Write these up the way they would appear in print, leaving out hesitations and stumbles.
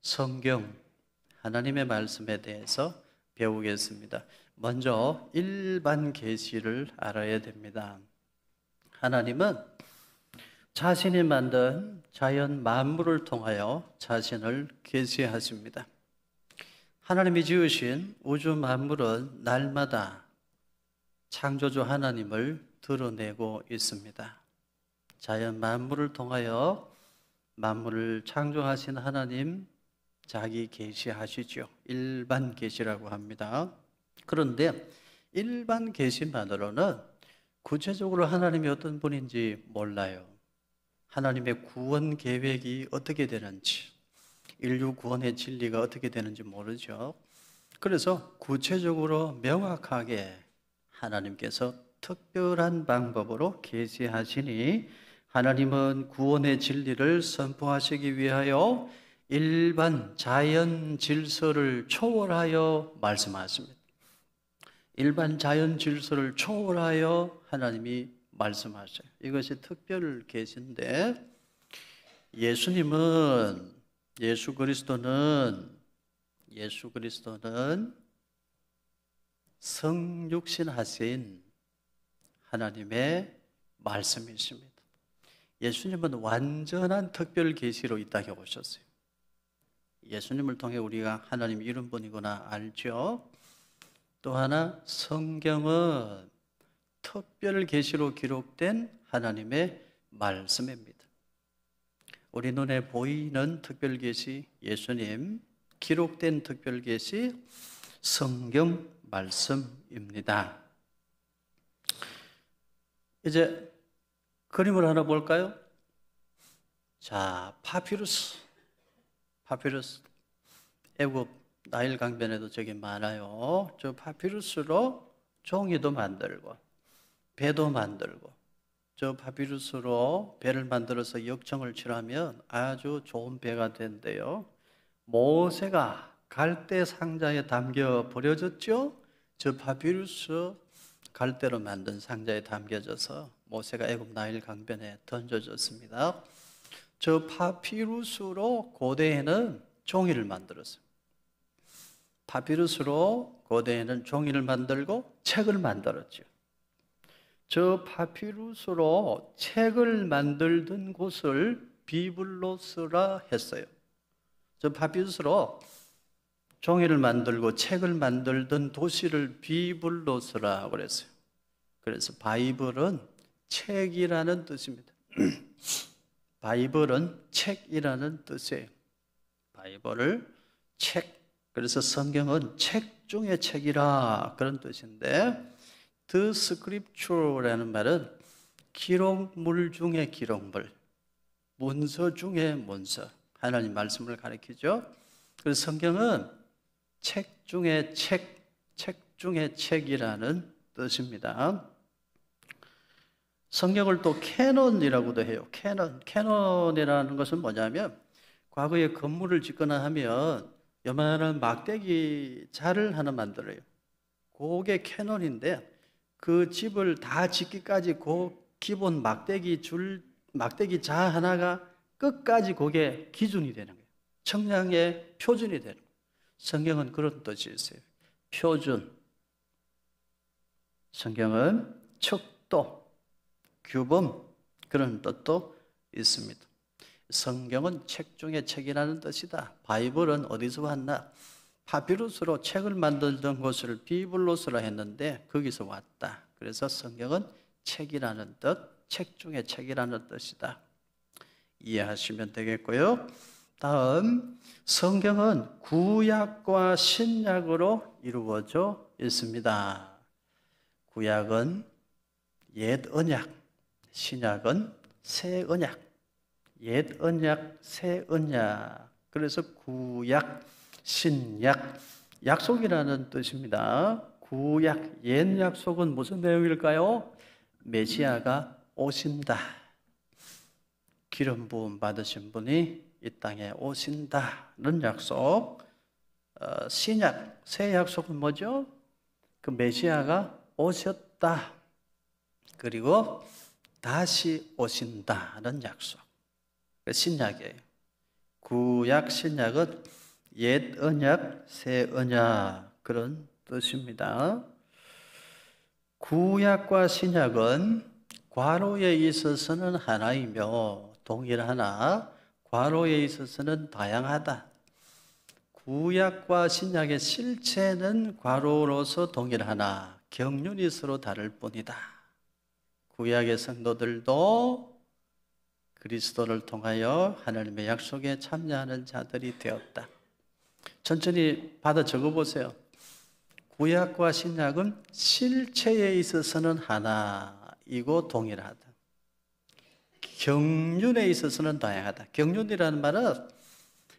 성경, 하나님의 말씀에 대해서 배우겠습니다. 먼저 일반 계시를 알아야 됩니다. 하나님은 자신이 만든 자연 만물을 통하여 자신을 계시하십니다. 하나님이 지으신 우주 만물은 날마다 창조주 하나님을 드러내고 있습니다. 자연 만물을 통하여 만물을 창조하신 하나님 자기 계시하시죠. 일반 계시라고 합니다. 그런데 일반 계시만으로는 구체적으로 하나님이 어떤 분인지 몰라요. 하나님의 구원 계획이 어떻게 되는지, 인류 구원의 진리가 어떻게 되는지 모르죠. 그래서 구체적으로 명확하게 하나님께서 특별한 방법으로 계시하시니 하나님은 구원의 진리를 선포하시기 위하여 일반 자연 질서를 초월하여 말씀하십니다. 일반 자연 질서를 초월하여 하나님이 말씀하셔요. 이것이 특별 계시인데, 예수 그리스도는 성육신하신 하나님의 말씀이십니다. 예수님은 완전한 특별 계시로 이 땅에 오셨어요. 예수님을 통해 우리가 하나님 이런 분이구나 알죠. 또 하나, 성경은 특별 계시로 기록된 하나님의 말씀입니다. 우리 눈에 보이는 특별 계시, 예수님, 기록된 특별 계시, 성경 말씀입니다. 이제 그림을 하나 볼까요? 자, 파피루스. 애굽 나일 강변에도 저기 많아요. 저 파피루스로 종이도 만들고 배도 만들고, 저 파피루스로 배를 만들어서 역청을 칠하면 아주 좋은 배가 된대요. 모세가 갈대 상자에 담겨 버려졌죠. 저 파피루스 갈대로 만든 상자에 담겨져서 모세가 애굽 나일 강변에 던져졌습니다. 저 파피루스로 고대에는 종이를 만들었어요. 파피루스로 고대에는 종이를 만들고 책을 만들었죠. 저 파피루스로 책을 만들던 곳을 비블로스라 했어요. 저 파피루스로 종이를 만들고 책을 만들던 도시를 비블로스라 그랬어요. 그래서 바이블은 책이라는 뜻입니다. 바이블은 책이라는 뜻이에요. 바이블을 책, 그래서 성경은 책 중에 책이라 그런 뜻인데, The Scripture라는 말은 기록물 중에 기록물, 문서 중에 문서, 하나님 말씀을 가리키죠. 그래서 성경은 책 중에 책, 책 중에 책이라는 뜻입니다. 성경을 또 캐논이라고도 해요. 캐논이라는 것은 뭐냐면, 과거에 건물을 짓거나 하면 요만한 막대기 자를 하나 만들어요. 그게 캐논인데, 그 집을 다 짓기까지 그 기본 막대기 자 하나가 끝까지 그게 기준이 되는 거예요. 청량의 표준이 되는 거예요. 성경은 그런 뜻이 있어요. 표준. 성경은 척도, 규범, 그런 뜻도 있습니다. 성경은 책 중에 책이라는 뜻이다. 바이블은 어디서 왔나? 파피루스로 책을 만들던 곳을 비블로스라 했는데 거기서 왔다. 그래서 성경은 책이라는 뜻, 책 중에 책이라는 뜻이다. 이해하시면 되겠고요. 다음, 성경은 구약과 신약으로 이루어져 있습니다. 구약은 옛 언약, 신약은 새 언약. 옛 언약, 새 언약. 그래서 구약, 신약, 약속이라는 뜻입니다. 구약, 옛 약속은 무슨 내용일까요? 메시아가 오신다. 기름 부음 받으신 분이 이 땅에 오신다는 약속. 신약, 새 약속은 뭐죠? 그 메시아가 오셨다. 그리고 다시 오신다는 약속. 신약이에요. 구약 신약은 옛 언약, 새 언약 그런 뜻입니다. 구약과 신약은 과로에 있어서는 하나이며 동일하나 과로에 있어서는 다양하다. 구약과 신약의 실체는 과로로서 동일하나 경륜이 서로 다를 뿐이다. 구약의 성도들도 그리스도를 통하여 하나님의 약속에 참여하는 자들이 되었다. 천천히 받아 적어보세요. 구약과 신약은 실체에 있어서는 하나이고 동일하다. 경륜에 있어서는 다양하다. 경륜이라는 말은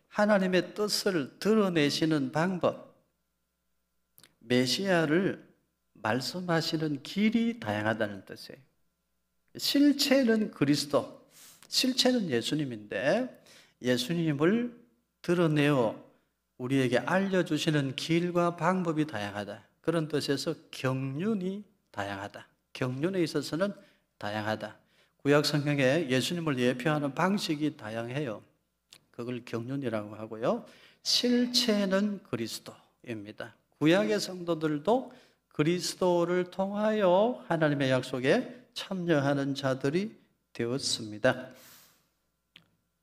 하나님의 뜻을 드러내시는 방법, 메시아를 말씀하시는 길이 다양하다는 뜻이에요. 실체는 그리스도, 실체는 예수님인데 예수님을 드러내어 우리에게 알려주시는 길과 방법이 다양하다. 그런 뜻에서 경륜이 다양하다. 경륜에 있어서는 다양하다. 구약 성경에 예수님을 예표하는 방식이 다양해요. 그걸 경륜이라고 하고요. 실체는 그리스도입니다. 구약의 성도들도 그리스도를 통하여 하나님의 약속에 참여하는 자들이 되었습니다.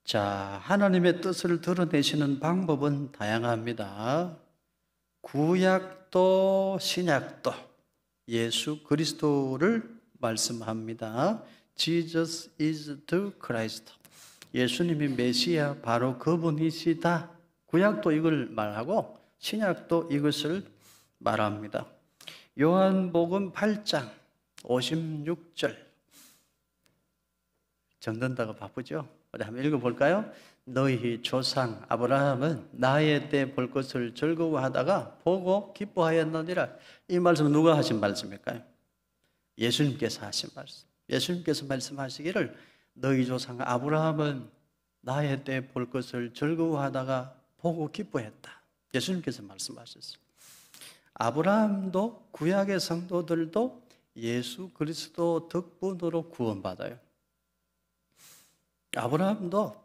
자, 하나님의 뜻을 드러내시는 방법은 다양합니다. 구약도 신약도 예수 그리스도를 말씀합니다. Jesus is the Christ. 예수님이 메시아 바로 그분이시다. 구약도 이걸 말하고 신약도 이것을 말합니다. 요한복음 8장 56절 적는다고 바쁘죠? 우리 한번 읽어볼까요? 너희 조상 아브라함은 나의 때 볼 것을 즐거워하다가 보고 기뻐하였느니라. 이 말씀은 누가 하신 말씀일까요? 예수님께서 하신 말씀. 예수님께서 말씀하시기를 너희 조상 아브라함은 나의 때 볼 것을 즐거워하다가 보고 기뻐했다. 예수님께서 말씀하셨어요. 아브라함도 구약의 성도들도 예수 그리스도 덕분으로 구원받아요. 아브라함도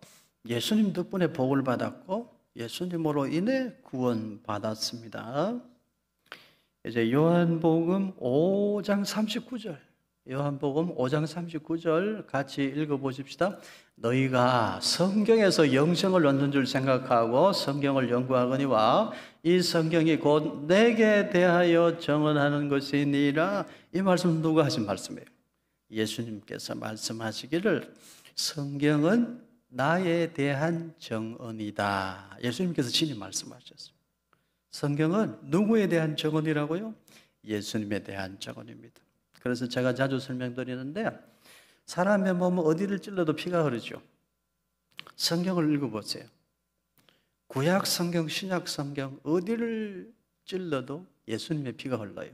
예수님 덕분에 복을 받았고 예수님으로 인해 구원받았습니다. 이제 요한복음 5장 39절 요한복음 5장 39절 같이 읽어보십시다. 너희가 성경에서 영생을 얻는 줄 생각하고 성경을 연구하거니와 이 성경이 곧 내게 대하여 정언하는 것이니라. 이 말씀 누가 하신 말씀이에요? 예수님께서 말씀하시기를 성경은 나에 대한 정언이다. 예수님께서 친히 말씀하셨어요. 성경은 누구에 대한 정언이라고요? 예수님에 대한 정언입니다. 그래서 제가 자주 설명드리는데 사람의 몸은 어디를 찔러도 피가 흐르죠. 성경을 읽어보세요. 구약 성경, 신약 성경 어디를 찔러도 예수님의 피가 흘러요.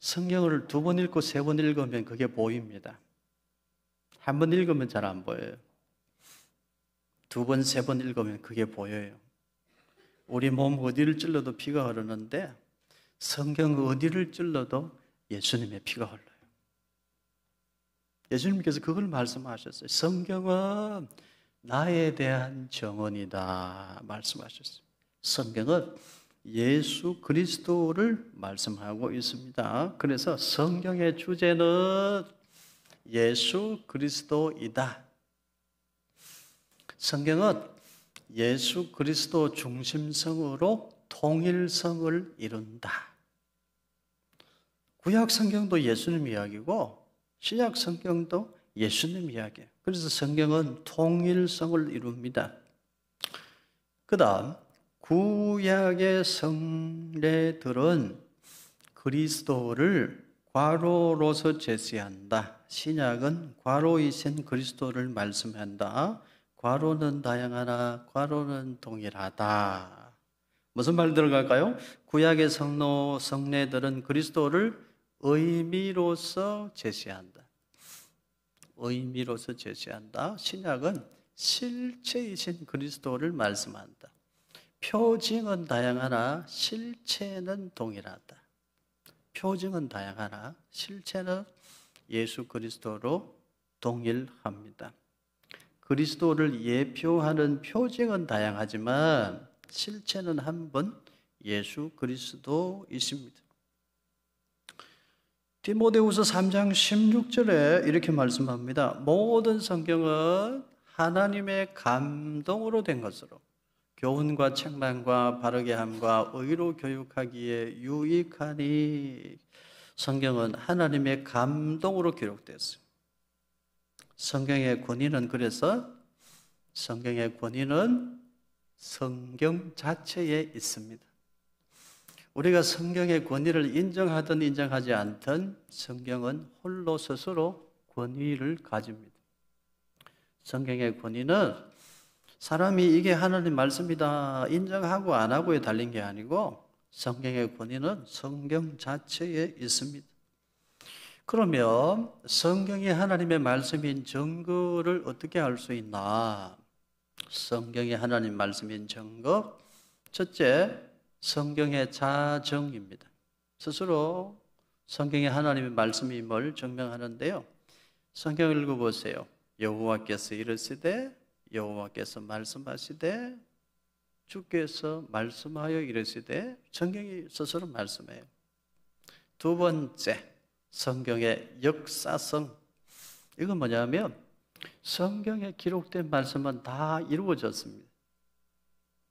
성경을 2번 읽고 3번 읽으면 그게 보입니다. 한 번 읽으면 잘 안 보여요. 2번, 3번 읽으면 그게 보여요. 우리 몸 어디를 찔러도 피가 흐르는데 성경 어디를 찔러도 예수님의 피가 흘러요. 예수님께서 그걸 말씀하셨어요. 성경은 나에 대한 정언이다 말씀하셨어요. 성경은 예수 그리스도를 말씀하고 있습니다. 그래서 성경의 주제는 예수 그리스도이다. 성경은 예수 그리스도 중심성으로 통일성을 이룬다. 구약 성경도 예수님 이야기고 신약 성경도 예수님 이야기예요. 그래서 성경은 통일성을 이룹니다. 그 다음 구약의 성례들은 그리스도를 과로로서 제시한다. 신약은 과로이신 그리스도를 말씀한다. 과로는 다양하나 과로는 동일하다. 무슨 말 들어갈까요? 구약의 성례들은 그리스도를 의미로서 제시한다. 의미로서 제시한다. 신약은 실체이신 그리스도를 말씀한다. 표징은 다양하나 실체는 동일하다. 표징은 다양하나 실체는 예수 그리스도로 동일합니다. 그리스도를 예표하는 표징은 다양하지만 실체는 한 분, 예수 그리스도이십니다. 디모데후서 3장 16절에 이렇게 말씀합니다. 모든 성경은 하나님의 감동으로 된 것으로 교훈과 책망과 바르게 함과 의로 교육하기에 유익하니. 성경은 하나님의 감동으로 기록됐어요. 성경의 권위는 그래서 성경의 권위는 성경 자체에 있습니다. 우리가 성경의 권위를 인정하든 인정하지 않든 성경은 홀로 스스로 권위를 가집니다. 성경의 권위는 사람이 이게 하나님 말씀이다 인정하고 안 하고에 달린 게 아니고 성경의 권위는 성경 자체에 있습니다. 그러면 성경이 하나님의 말씀인 증거를 어떻게 알 수 있나? 성경이 하나님 말씀인 증거, 첫째, 성경의 자정입니다. 스스로 성경이 하나님의 말씀임을 증명하는데요. 성경을 읽어보세요. 여호와께서 이르시되, 여호와께서 말씀하시되, 주께서 말씀하여 이르시되. 성경이 스스로 말씀해요. 두 번째, 성경의 역사성. 이건 뭐냐면 성경에 기록된 말씀은 다 이루어졌습니다.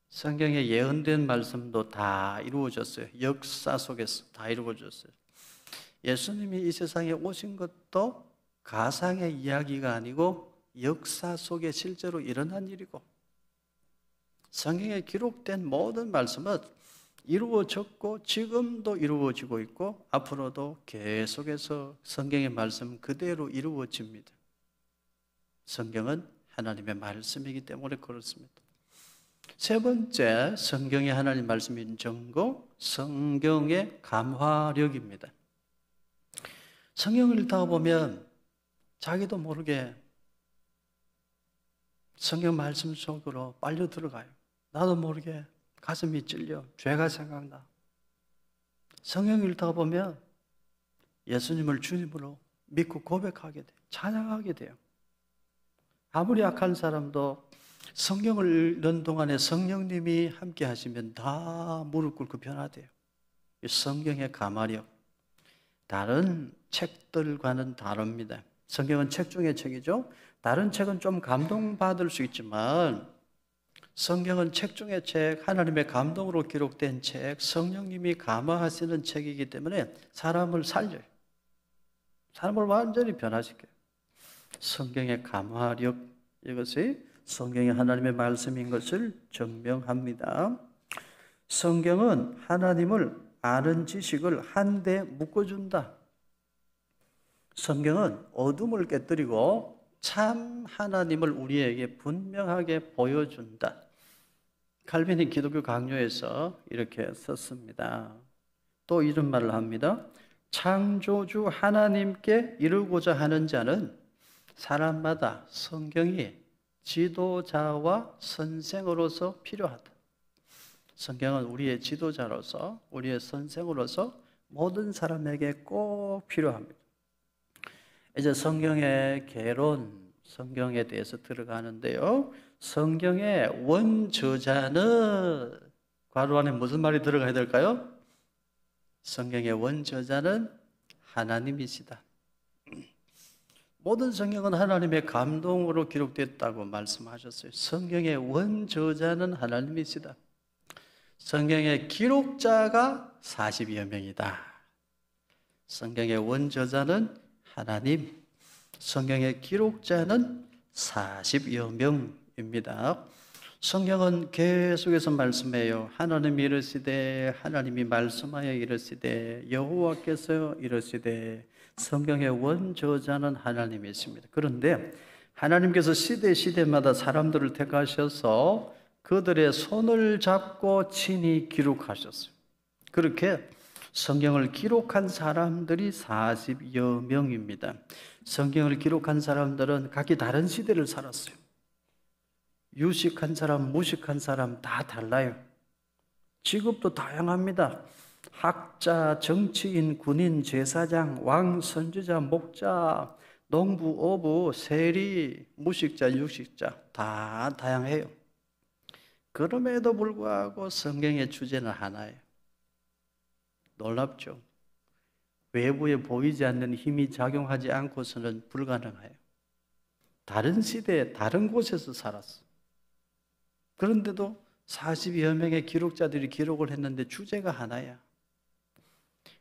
성경에 예언된 말씀도 다 이루어졌어요. 역사 속에서 다 이루어졌어요. 예수님이 이 세상에 오신 것도 가상의 이야기가 아니고 역사 속에 실제로 일어난 일이고, 성경에 기록된 모든 말씀은 이루어졌고 지금도 이루어지고 있고 앞으로도 계속해서 성경의 말씀 그대로 이루어집니다. 성경은 하나님의 말씀이기 때문에 그렇습니다. 세 번째, 성경이 하나님 말씀인 증거, 성경의 감화력입니다. 성경을 읽다 보면 자기도 모르게 성경 말씀 속으로 빨려 들어가요. 나도 모르게 가슴이 찔려 죄가 생각나. 성경을 읽다 보면 예수님을 주님으로 믿고 고백하게 돼요. 찬양하게 돼요. 아무리 악한 사람도 성경을 읽는 동안에 성령님이 함께 하시면 다 무릎 꿇고 변화돼요. 성경의 감화력, 다른 책들과는 다릅니다. 성경은 책 중의 책이죠. 다른 책은 좀 감동받을 수 있지만 성경은 책 중의 책, 하나님의 감동으로 기록된 책, 성령님이 감화하시는 책이기 때문에 사람을 살려요. 사람을 완전히 변화시켜요. 성경의 감화력, 이것이 성경이 하나님의 말씀인 것을 증명합니다. 성경은 하나님을 아는 지식을 한데 묶어준다. 성경은 어둠을 깨뜨리고 참 하나님을 우리에게 분명하게 보여준다. 칼빈이 기독교 강요에서 이렇게 썼습니다. 또 이런 말을 합니다. 창조주 하나님께 이루고자 하는 자는 사람마다 성경이 지도자와 선생으로서 필요하다. 성경은 우리의 지도자로서, 우리의 선생으로서 모든 사람에게 꼭 필요합니다. 이제 성경의 개론, 성경에 대해서 들어가는데요. 성경의 원저자는, 괄호 안에 무슨 말이 들어가야 될까요? 성경의 원저자는 하나님이시다. 모든 성경은 하나님의 감동으로 기록됐다고 말씀하셨어요. 성경의 원저자는 하나님이시다. 성경의 기록자가 40여 명이다. 성경의 원저자는 하나님, 성경의 기록자는 40여 명입니다. 성경은 계속해서 말씀해요. 하나님이 이르시되, 하나님이 말씀하여 이르시되, 여호와께서 이르시되. 성경의 원저자는 하나님이십니다. 그런데 하나님께서 시대마다 사람들을 택하셔서 그들의 손을 잡고 친히 기록하셨어요. 그렇게 성경을 기록한 사람들이 40여 명입니다. 성경을 기록한 사람들은 각기 다른 시대를 살았어요. 유식한 사람, 무식한 사람 다 달라요. 직업도 다양합니다. 학자, 정치인, 군인, 제사장, 왕, 선지자, 목자 농부, 어부, 세리, 무식자, 육식자 다 다양해요. 그럼에도 불구하고 성경의 주제는 하나예요. 놀랍죠? 외부에 보이지 않는 힘이 작용하지 않고서는 불가능해요. 다른 시대에 다른 곳에서 살았어. 그런데도 40여 명의 기록자들이 기록을 했는데 주제가 하나야.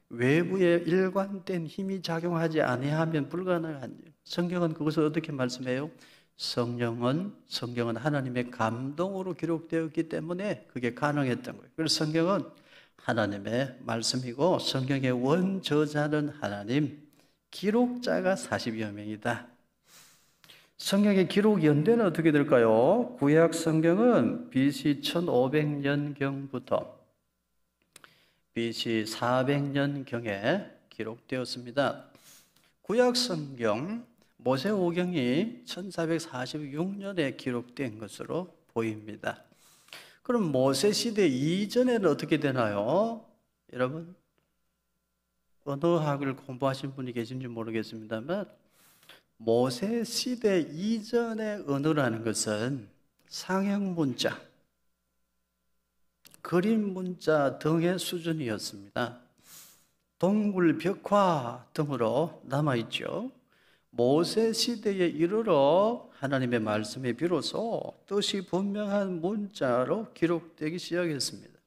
외부에 일관된 힘이 작용하지 아니하면 불가능한 일. 성경은 그것을 어떻게 말씀해요? 성경은 하나님의 감동으로 기록되었기 때문에 그게 가능했던 거예요. 그래서 성경은 하나님의 말씀이고 성경의 원저자는 하나님, 기록자가 40여 명이다. 성경의 기록 연대는 어떻게 될까요? 구약 성경은 BC 1500년경부터 BC 400년경에 기록되었습니다. 구약 성경 모세오경이 1446년에 기록된 것으로 보입니다. 그럼 모세 시대 이전에는 어떻게 되나요? 여러분, 언어학을 공부하신 분이 계신지 모르겠습니다만 모세 시대 이전의 언어라는 것은 상형 문자, 그림 문자 등의 수준이었습니다. 동굴, 벽화 등으로 남아있죠. 모세 시대에 이르러 하나님의 말씀에 비로소 뜻이 분명한 문자로 기록되기 시작했습니다.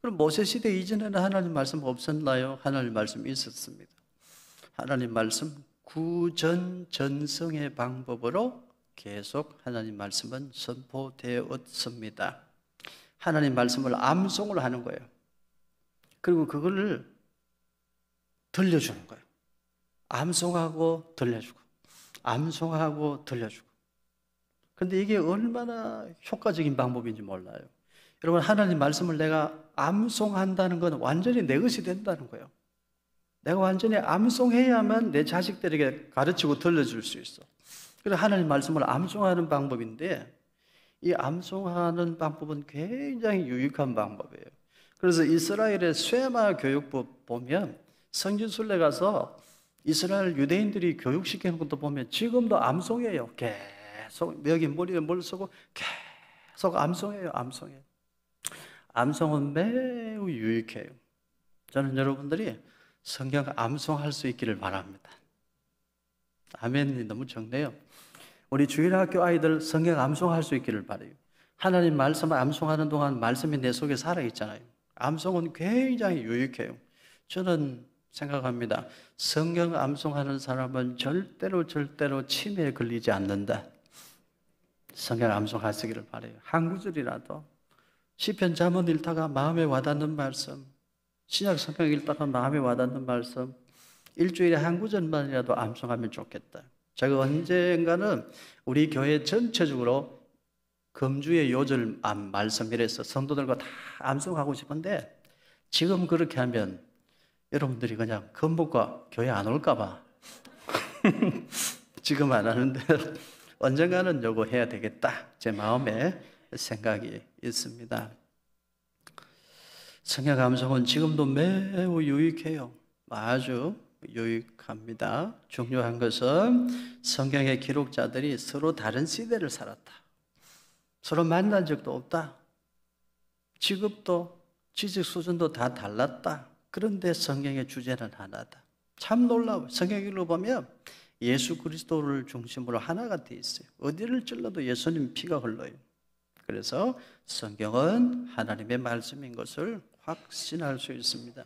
그럼 모세 시대 이전에는 하나님 말씀 없었나요? 하나님 말씀이 있었습니다. 하나님 말씀 구전전성의 방법으로 계속 하나님 말씀은 선포되었습니다. 하나님 말씀을 암송을 하는 거예요. 그리고 그거를 들려주는 거예요. 암송하고 들려주고, 암송하고 들려주고. 그런데 이게 얼마나 효과적인 방법인지 몰라요. 여러분, 하나님 말씀을 내가 암송한다는 건 완전히 내 것이 된다는 거예요. 내가 완전히 암송해야만 내 자식들에게 가르치고 들려줄 수 있어. 그래서 하나님 말씀을 암송하는 방법인데, 이 암송하는 방법은 굉장히 유익한 방법이에요. 그래서 이스라엘의 쇠마 교육법 보면 성지순례 가서 이스라엘 유대인들이 교육시키는 것도 보면 지금도 암송해요. 계속 여기 머리에 뭘 쓰고 계속 암송해요. 암송해요. 암송은 매우 유익해요. 저는 여러분들이 성경 암송할 수 있기를 바랍니다. 아멘이 너무 적네요. 우리 주일학교 아이들 성경 암송할 수 있기를 바라요. 하나님 말씀을 암송하는 동안 말씀이 내 속에 살아있잖아요. 암송은 굉장히 유익해요. 저는 생각합니다. 성경 암송하는 사람은 절대로 치매에 걸리지 않는다. 성경 암송하시기를 바라요. 한 구절이라도 시편 잠언 읽다가 마음에 와닿는 말씀, 신약 성경 읽다가 마음에 와닿는 말씀, 일주일에 한 구절만이라도 암송하면 좋겠다. 제가 언젠가는 우리 교회 전체적으로 금주의 요절 말씀이라서 성도들과 다 암송하고 싶은데 지금 그렇게 하면 여러분들이 그냥 금복과 교회 안 올까 봐 지금 안 하는데 언젠가는 요거 해야 되겠다. 제 마음에 생각이 있습니다. 성경 암송은 지금도 매우 유익해요. 아주 유익합니다. 중요한 것은 성경의 기록자들이 서로 다른 시대를 살았다. 서로 만난 적도 없다. 직업도 지식 수준도 다 달랐다. 그런데 성경의 주제는 하나다. 참 놀라워요. 성경을 보면 예수 그리스도를 중심으로 하나가 되어 있어요. 어디를 찔러도 예수님 피가 흘러요. 그래서 성경은 하나님의 말씀인 것을 확신할 수 있습니다.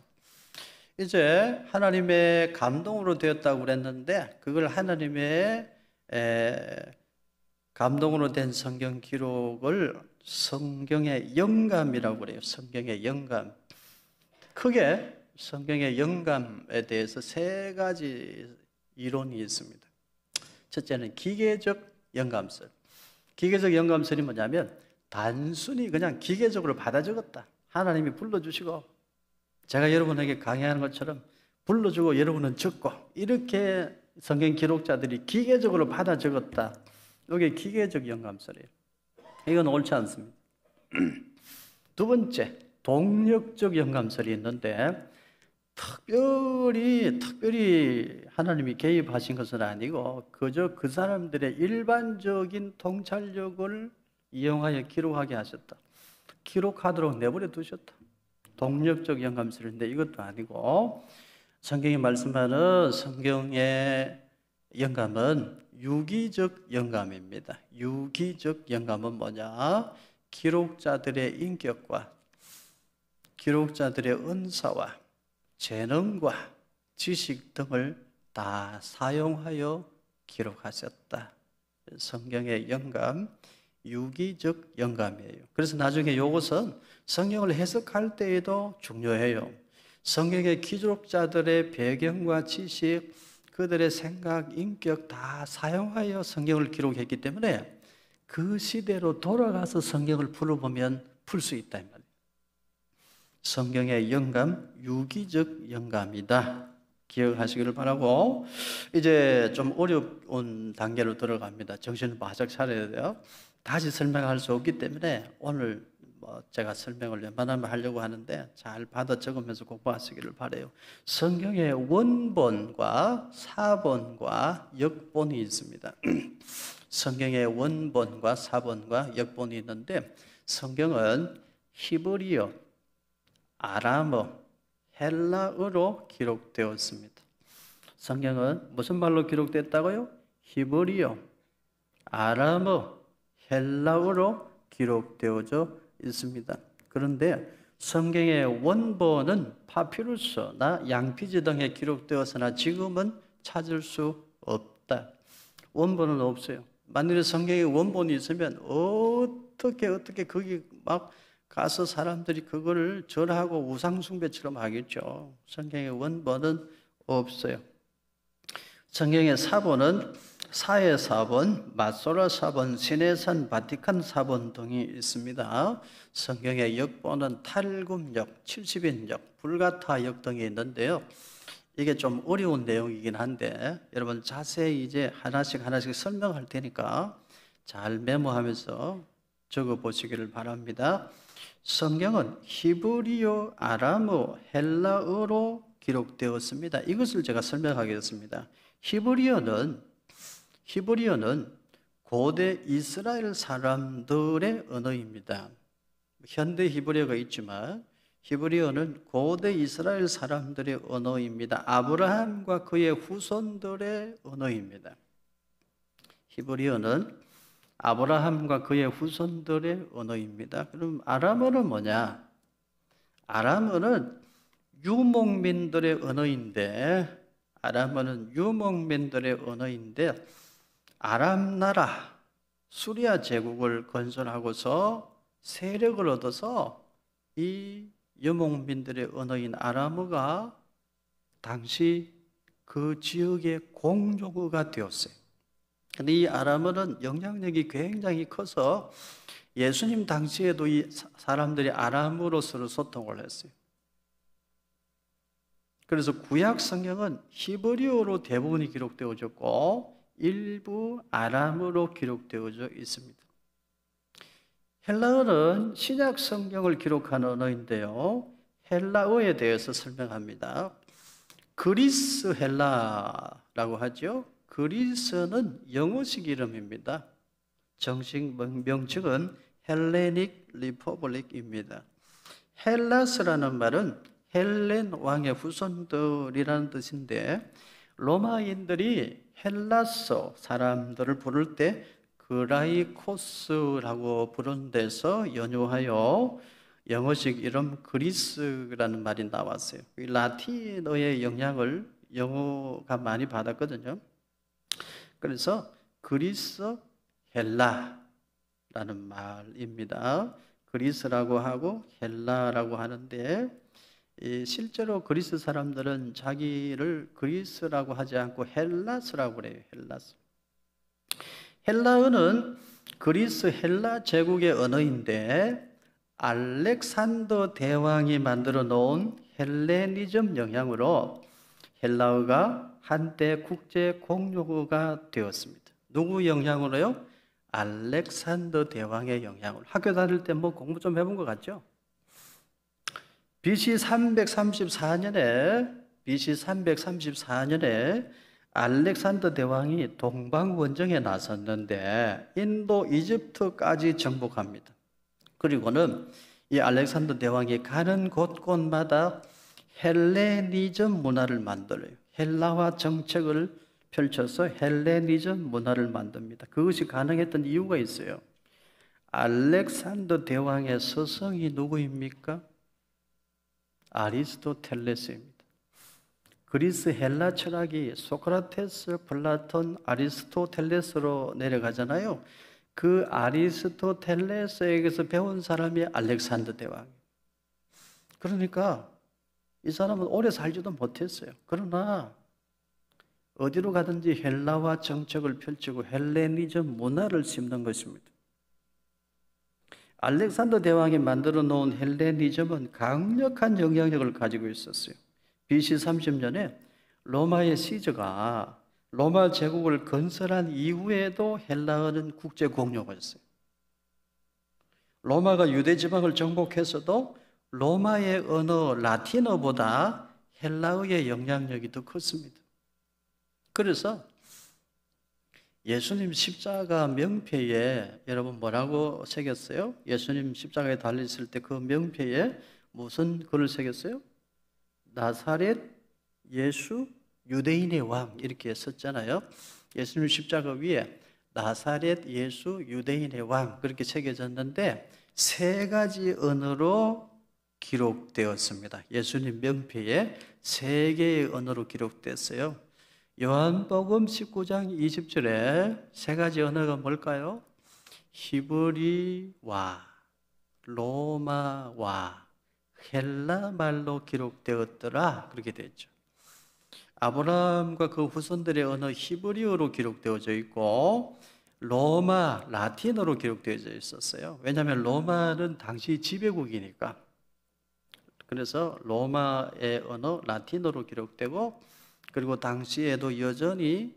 이제 하나님의 감동으로 되었다고 그랬는데 그걸 하나님의 감동으로 된 성경 기록을 성경의 영감이라고 그래요. 성경의 영감. 크게 성경의 영감에 대해서 세 가지 이론이 있습니다. 첫째는 기계적 영감설. 기계적 영감설이 뭐냐면 단순히 그냥 기계적으로 받아 적었다. 하나님이 불러주시고 제가 여러분에게 강의하는 것처럼 불러주고 여러분은 적고 이렇게 성경 기록자들이 기계적으로 받아 적었다. 이게 기계적 영감설이에요. 이건 옳지 않습니다. 두 번째, 동력적 영감설이 있는데 특별히 하나님이 개입하신 것은 아니고 그저 그 사람들의 일반적인 통찰력을 이용하여 기록하게 하셨다. 기록하도록 내버려 두셨다. 동력적 영감설인데 이것도 아니고 성경이 말씀하는 성경의 영감은 유기적 영감입니다. 유기적 영감은 뭐냐? 기록자들의 인격과 기록자들의 은사와 재능과 지식 등을 다 사용하여 기록하셨다. 성경의 영감, 유기적 영감이에요. 그래서 나중에 이것은 성경을 해석할 때에도 중요해요. 성경의 기록자들의 배경과 지식, 그들의 생각, 인격 다 사용하여 성경을 기록했기 때문에 그 시대로 돌아가서 성경을 풀어보면 풀 수 있다 이 말이에요. 성경의 영감, 유기적 영감이다. 기억하시기를 바라고, 이제 좀 어려운 단계로 들어갑니다. 정신을 바짝 차려야 돼요. 다시 설명할 수 없기 때문에 오늘 제가 설명을 웬만하면 하려고 하는데 잘 받아 적으면서 공부하시기를 바라요. 성경의 원본과 사본과 역본이 있습니다. 성경의 원본과 사본과 역본이 있는데 성경은 히브리어, 아람어, 헬라어로 기록되었습니다. 성경은 무슨 말로 기록됐다고요? 히브리어, 아람어, 헬라어로 기록되어져 있습니다. 그런데 성경의 원본은 파피루스나 양피지 등에 기록되었으나 지금은 찾을 수 없다. 원본은 없어요. 만일에 성경에 원본이 있으면 어떻게 거기 막 가서 사람들이 그거를 절하고 우상숭배처럼 하겠죠. 성경의 원본은 없어요. 성경의 사본은 사해 사본, 마소라 사본, 시내산 바티칸 사본 등이 있습니다. 성경의 역본은 탈굼역, 70인역, 불가타역 등이 있는데요. 이게 좀 어려운 내용이긴 한데 여러분 자세히 이제 하나씩 설명할 테니까 잘 메모하면서 적어 보시기를 바랍니다. 성경은 히브리어, 아람어, 헬라어로 기록되었습니다. 이것을 제가 설명하겠습니다. 히브리어는 고대 이스라엘 사람들의 언어입니다. 현대 히브리어가 있지만 히브리어는 고대 이스라엘 사람들의 언어입니다. 아브라함과 그의 후손들의 언어입니다. 히브리어는 아브라함과 그의 후손들의 언어입니다. 그럼 아람어는 뭐냐? 아람어는 유목민들의 언어인데 아람 나라 수리아 제국을 건설하고서 세력을 얻어서 이 유목민들의 언어인 아람어가 당시 그 지역의 공용어가 되었어요. 근데 이 아람어는 영향력이 굉장히 커서 예수님 당시에도 이 사람들이 아람어로 서로 소통을 했어요. 그래서 구약 성경은 히브리어로 대부분이 기록되어졌고 일부 아람어로 기록되어져 있습니다. 헬라어는 신약 성경을 기록한 언어인데요. 헬라어에 대해서 설명합니다. 그리스 헬라라고 하죠. 그리스는 영어식 이름입니다. 정식 명칭은 헬레닉 리퍼블릭입니다. 헬라스라는 말은 헬렌 왕의 후손들이라는 뜻인데 로마인들이 헬라서 사람들을 부를 때 그라이코스라고 부른 데서 연유하여 영어식 이름 그리스라는 말이 나왔어요. 라틴어의 영향을 영어가 많이 받았거든요. 그래서 그리스 헬라라는 말입니다. 그리스라고 하고 헬라라고 하는데 실제로 그리스 사람들은 자기를 그리스라고 하지 않고 헬라스라고 그래요. 헬라스. 헬라어는 그리스 헬라 제국의 언어인데 알렉산더 대왕이 만들어 놓은 헬레니즘 영향으로 헬라어가 한때 국제 공용어가 되었습니다. 누구 영향으로요? 알렉산더 대왕의 영향으로. 학교 다닐 때 뭐 공부 좀 해본 것 같죠? BC 334년에 알렉산더 대왕이 동방원정에 나섰는데 인도, 이집트까지 정복합니다. 그리고는 이 알렉산더 대왕이 가는 곳곳마다 헬레니즘 문화를 만들어요. 헬라화 정책을 펼쳐서 헬레니즘 문화를 만듭니다. 그것이 가능했던 이유가 있어요. 알렉산더 대왕의 스승이 누구입니까? 아리스토텔레스입니다. 그리스 헬라 철학이 소크라테스, 플라톤, 아리스토텔레스로 내려가잖아요. 그 아리스토텔레스에게서 배운 사람이 알렉산더 대왕이에요. 그러니까 이 사람은 오래 살지도 못했어요. 그러나 어디로 가든지 헬라화 정책을 펼치고 헬레니즘 문화를 심는 것입니다. 알렉산더 대왕이 만들어 놓은 헬레니즘은 강력한 영향력을 가지고 있었어요. BC 30년에 로마의 시저가 로마 제국을 건설한 이후에도 헬라어는 국제 공용어였어요. 로마가 유대 지방을 정복했어도 로마의 언어 라틴어보다 헬라어의 영향력이 더 컸습니다. 그래서 예수님 십자가 명패에 여러분 뭐라고 새겼어요? 예수님 십자가에 달렸을 때 그 명패에 무슨 글을 새겼어요? 나사렛 예수 유대인의 왕 이렇게 썼잖아요. 예수님 십자가 위에 나사렛 예수 유대인의 왕 그렇게 새겨졌는데 세 가지 언어로 기록되었습니다. 예수님 명패에 세 개의 언어로 기록됐어요. 요한복음 19장 20절에 세 가지 언어가 뭘까요? 히브리와 로마와 헬라 말로 기록되었더라 그렇게 되죠. 아브라함과 그 후손들의 언어 히브리어로 기록되어져 있고 로마 라틴어로 기록되어져 있었어요. 왜냐하면 로마는 당시 지배국이니까. 그래서 로마의 언어 라틴어로 기록되고 그리고 당시에도 여전히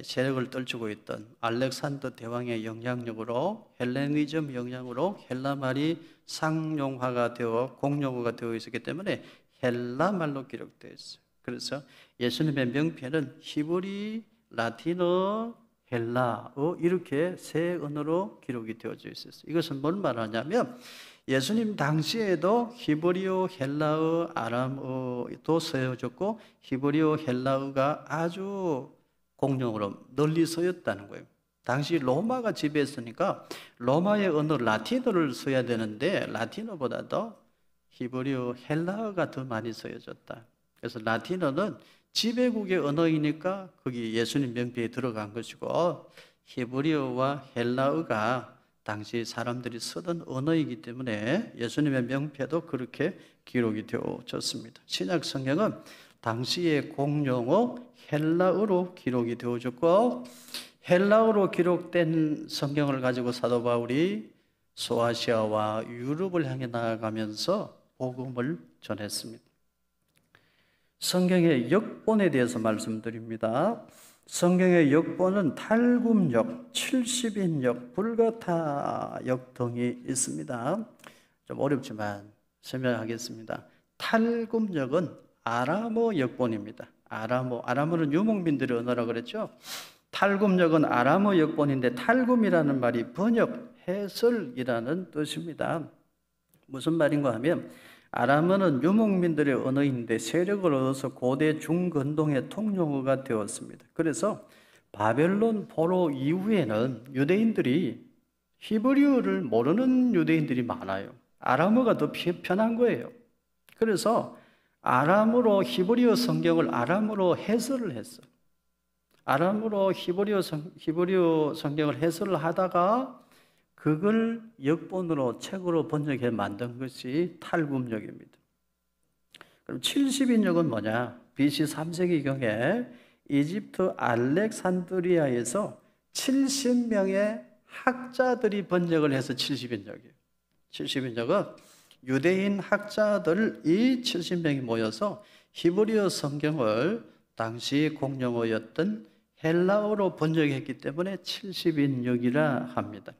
세력을 떨치고 있던 알렉산더 대왕의 영향력으로 헬레니즘 영향으로 헬라 말이 상용화가 되어 공용어가 되어 있었기 때문에 헬라 말로 기록되어 있어요. 그래서 예수님의 명패는 히브리, 라틴어, 헬라어 이렇게 세 언어로 기록이 되어져 있었어요. 이것은 뭘 말하냐면 예수님 당시에도 히브리어, 헬라어, 아람어도 쓰여졌고 히브리어, 헬라어가 아주 공용어로 널리 쓰였다는 거예요. 당시 로마가 지배했으니까 로마의 언어 라틴어를 써야 되는데 라틴어보다도 히브리어, 헬라어가 더 많이 쓰여졌다. 그래서 라틴어는 지배국의 언어이니까 거기 예수님 명패에 들어간 것이고 히브리어와 헬라어가 당시 사람들이 쓰던 언어이기 때문에 예수님의 명패도 그렇게 기록이 되어졌습니다. 신약 성경은 당시의 공용어 헬라어로 기록이 되어졌고 헬라어로 기록된 성경을 가지고 사도 바울이 소아시아와 유럽을 향해 나아가면서 복음을 전했습니다. 성경의 역본에 대해서 말씀드립니다. 성경의 역본은 탈굼역, 70인역, 불가타역 등이 있습니다. 좀 어렵지만 설명하겠습니다. 탈굼역은 아람어 역본입니다. 아람어는 유목민들의 언어라고 그랬죠. 탈굼역은 아람어 역본인데 탈굼이라는 말이 번역, 해설이라는 뜻입니다. 무슨 말인가 하면 아람어는 유목민들의 언어인데 세력을 얻어서 고대 중근동의 통용어가 되었습니다. 그래서 바벨론 포로 이후에는 유대인들이 히브리어를 모르는 유대인들이 많아요. 아람어가 더 편한 거예요. 그래서 아람어로 히브리어 성경을 아람어로 해설을 했어. 아람어로 히브리어 성경을 해설을 하다가 그걸 역본으로 책으로 번역해 만든 것이 탈굼역입니다. 그럼 70인역은 뭐냐? BC 3세기경에 이집트 알렉산드리아에서 70명의 학자들이 번역을 해서 70인역이에요. 70인역은 유대인 학자들이 70명이 모여서 히브리어 성경을 당시 공용어였던 헬라어로 번역했기 때문에 70인역이라 합니다.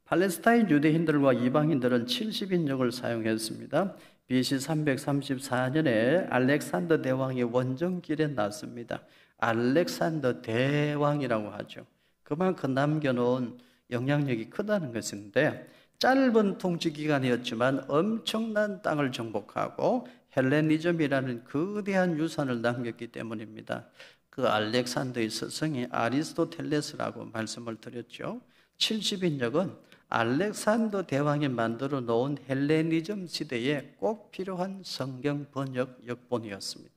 팔레스타인 유대인들과 이방인들은 70인역을 사용했습니다. BC 334년에 알렉산더 대왕의 원정길에 났습니다. 알렉산더 대왕이라고 하죠. 그만큼 남겨놓은 영향력이 크다는 것인데, 짧은 통치 기간이었지만 엄청난 땅을 정복하고 헬레니즘이라는 거대한 유산을 남겼기 때문입니다. 그 알렉산더의 스승이 아리스토텔레스라고 말씀을 드렸죠. 70인역은 알렉산더 대왕이 만들어 놓은 헬레니즘 시대에 꼭 필요한 성경 번역 역본이었습니다.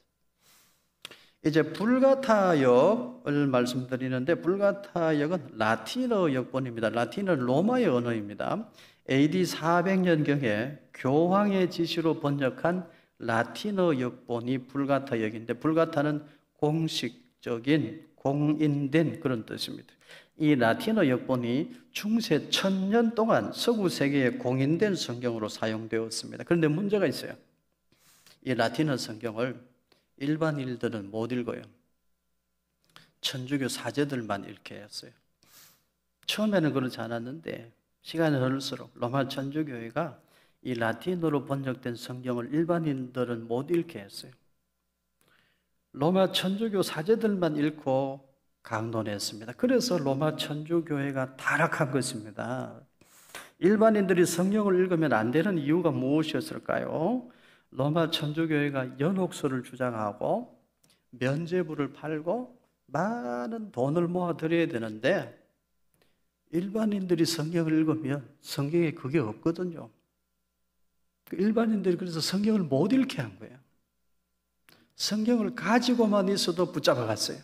이제 불가타역을 말씀드리는데, 불가타역은 라틴어 역본입니다. 라틴어는 로마의 언어입니다. AD 400년경에 교황의 지시로 번역한 라틴어 역본이 불가타역인데, 불가타는 공식적인 공인된 그런 뜻입니다. 이 라틴어 역본이 중세 1000년 동안 서구 세계에 공인된 성경으로 사용되었습니다. 그런데 문제가 있어요. 이 라틴어 성경을 일반인들은 못 읽어요. 천주교 사제들만 읽게 했어요. 처음에는 그렇지 않았는데 시간이 흐를수록 로마 천주교회가 이 라틴어로 번역된 성경을 일반인들은 못 읽게 했어요. 로마 천주교 사제들만 읽고 강론했습니다. 그래서 로마 천주교회가 타락한 것입니다. 일반인들이 성경을 읽으면 안 되는 이유가 무엇이었을까요? 로마 천주교회가 연옥소를 주장하고 면죄부를 팔고 많은 돈을 모아 드려야 되는데, 일반인들이 성경을 읽으면 성경에 그게 없거든요. 일반인들이 그래서 성경을 못 읽게 한 거예요. 성경을 가지고만 있어도 붙잡아 갔어요.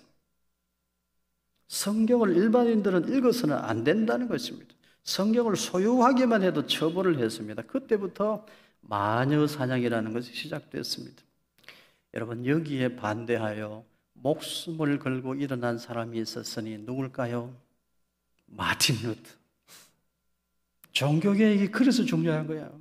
성경을 일반인들은 읽어서는 안 된다는 것입니다. 성경을 소유하기만 해도 처벌을 했습니다. 그때부터 마녀 사냥이라는 것이 시작됐습니다. 여러분, 여기에 반대하여 목숨을 걸고 일어난 사람이 있었으니 누굴까요? 마틴 루터. 종교개혁이 그래서 중요한 거예요.